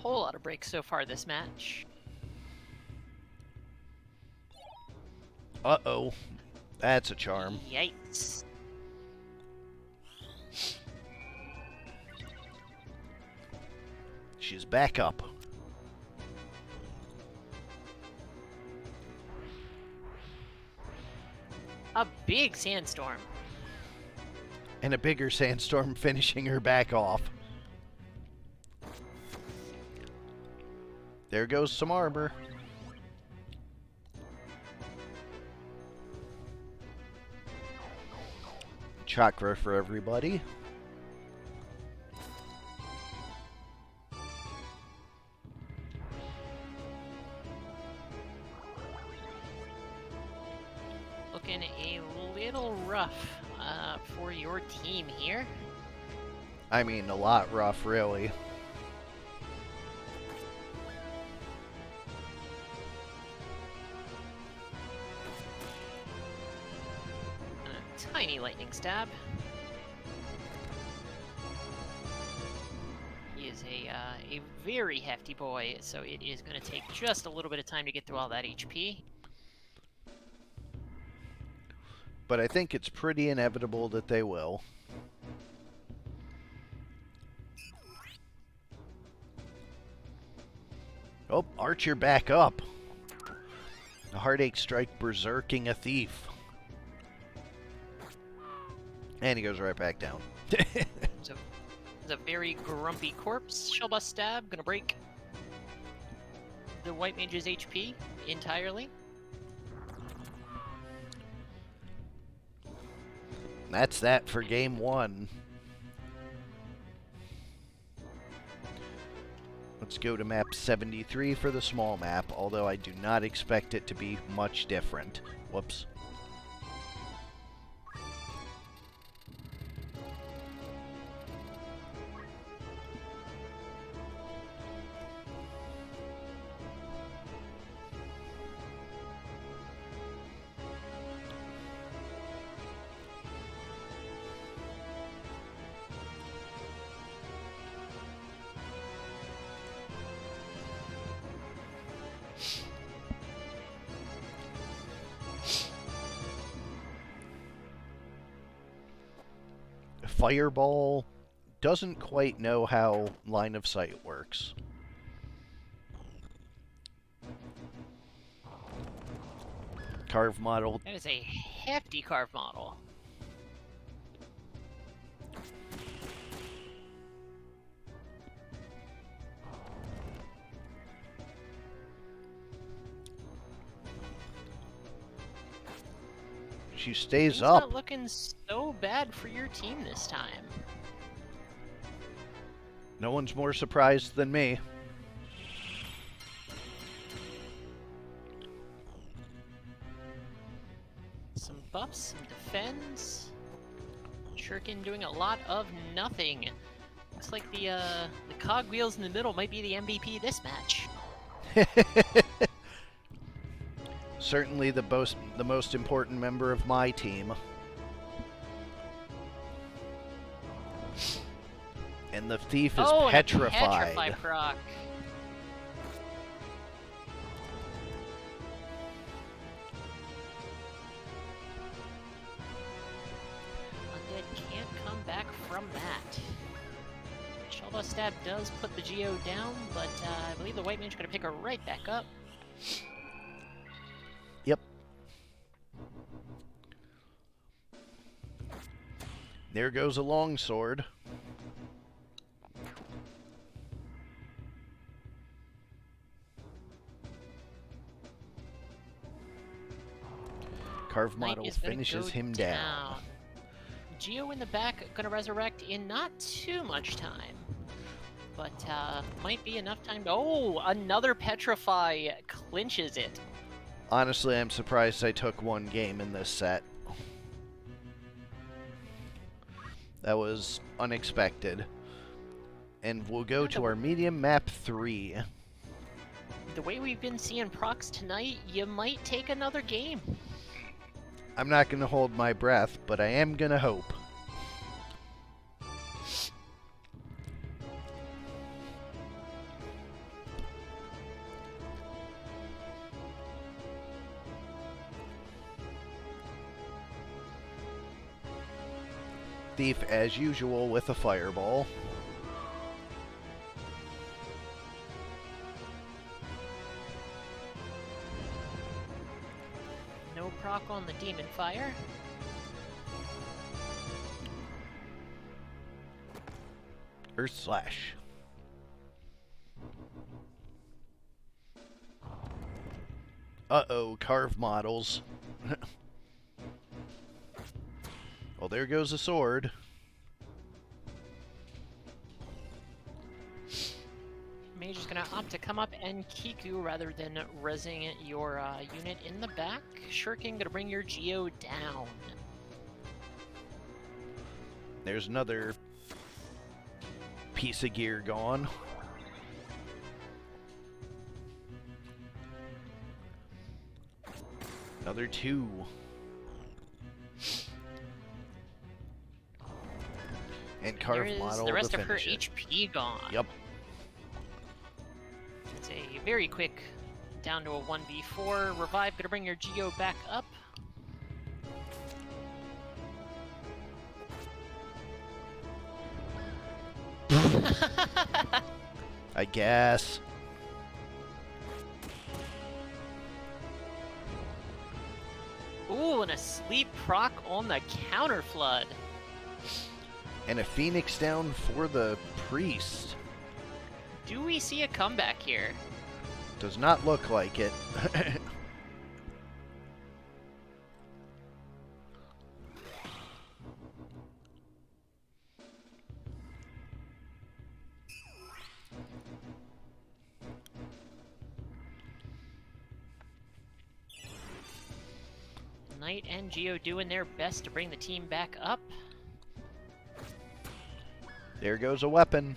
whole lot of breaks so far this match. Uh-oh. That's a charm. Yikes. She's back up. A big sandstorm. And a bigger sandstorm finishing her back off. There goes some armor. Chakra for everybody. Looking a little rough for your team here. I mean, a lot rough, really. A tiny lightning stab. He is a very hefty boy, so it is going to take just a little bit of time to get through all that HP. But I think it's pretty inevitable that they will. Oh, Archer back up. A Heartache Strike berserking a thief. And he goes right back down. It's a very grumpy corpse. Shellbust stab, gonna break the White Mage's HP entirely. That's that for game one. Let's go to map 73 for the small map, although I do not expect it to be much different. Whoops. Fireball doesn't quite know how line of sight works. Carve model. That is a hefty carve model. She stays Things up. not looking so bad for your team this time. No one's more surprised than me. Some buffs, some defends. Shuriken doing a lot of nothing. Looks like the cogwheels in the middle might be the MVP this match. Certainly the most important member of my team. And the thief is petrified. Petrify proc. Undead can't come back from that. Shellbust Stab does put the Geo down, but I believe the White Mage is going to pick her right back up. Yep. There goes a longsword. Carve model finishes him down. Geo in the back gonna resurrect in not too much time. But might be enough time to... Oh, another Petrify clinches it. Honestly, I'm surprised I took one game in this set. That was unexpected. And we'll go to our medium map 3. The way we've been seeing procs tonight, you might take another game. I'm not going to hold my breath, but I am going to hope. Thief, as usual, with a fireball. No proc on the Demon Fire. Earth Slash. Uh-oh, carved models. Well, there goes a sword. Mage is going to opt to come up and Kiku rather than rezzing your unit in the back. Shuriken going to bring your Geo down. There's another piece of gear gone. Another 2. And carved model the rest to of her finish it. HP gone. Yep. It's a very quick down to a 1v4. Revive gonna bring your Geo back up. I guess. Ooh, and a sleep proc on the counter flood. And a Phoenix down for the priest. Do we see a comeback here? Does not look like it. Knight and Geo doing their best to bring the team back up. There goes a weapon.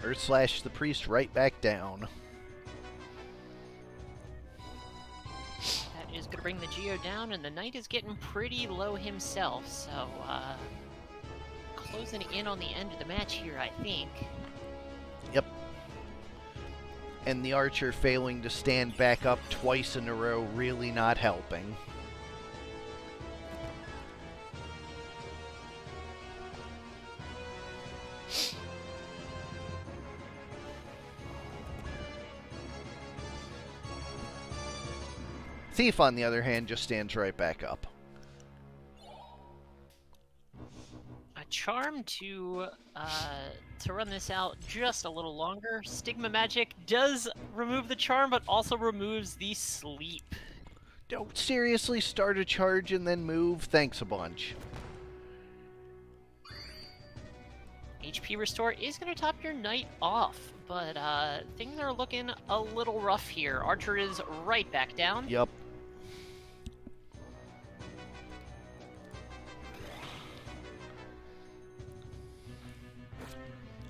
Earth Slash the priest right back down. That is going to bring the Geo down, and the Knight is getting pretty low himself, so closing in on the end of the match here, I think. Yep. And the archer failing to stand back up twice in a row, really not helping. Thief, on the other hand, just stands right back up. A charm to run this out just a little longer. Stigma Magic does remove the charm, but also removes the sleep. Don't seriously start a charge and then move. Thanks a bunch. HP Restore is going to top your Knight off, but things are looking a little rough here. Archer is right back down. Yep.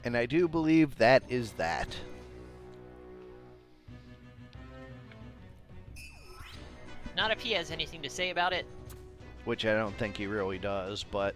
And I do believe that is that. Not if he has anything to say about it. Which I don't think he really does, but...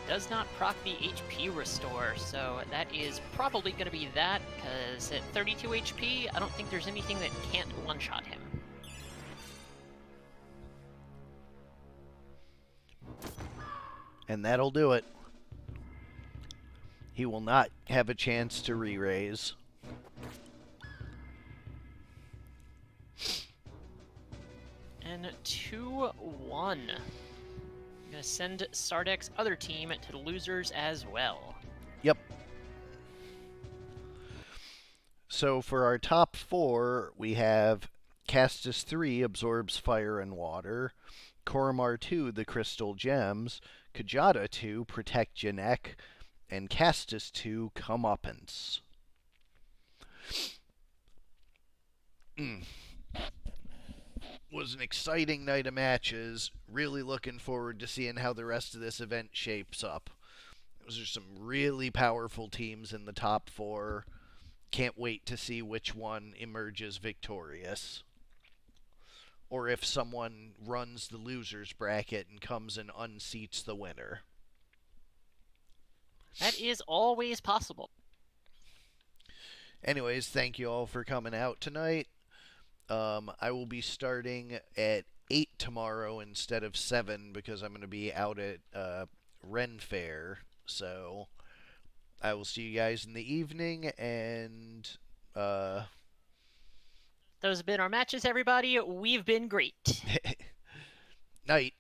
Does not proc the HP Restore, so that is probably going to be that, because at 32 HP, I don't think there's anything that can't one-shot him. And that'll do it. He will not have a chance to re-raise. And 2-1. Gonna send Sardek's other team to the losers as well. Yep. So for our top 4, we have Castus 3 absorbs fire and water. Korremar 2, the Crystal Gems, Kjata 2, Protect Your Neck, and Castus 2, Comeuppance. Mm. Was an exciting night of matches. Really looking forward to seeing how the rest of this event shapes up. Those are some really powerful teams in the top four. Can't wait to see which one emerges victorious. Or if someone runs the losers bracket and comes and unseats the winner. That is always possible. Anyways, thank you all for coming out tonight. I will be starting at 8 tomorrow instead of 7 because I'm going to be out at Ren Fair. So I will see you guys in the evening, and Those have been our matches, everybody. We've been great. night.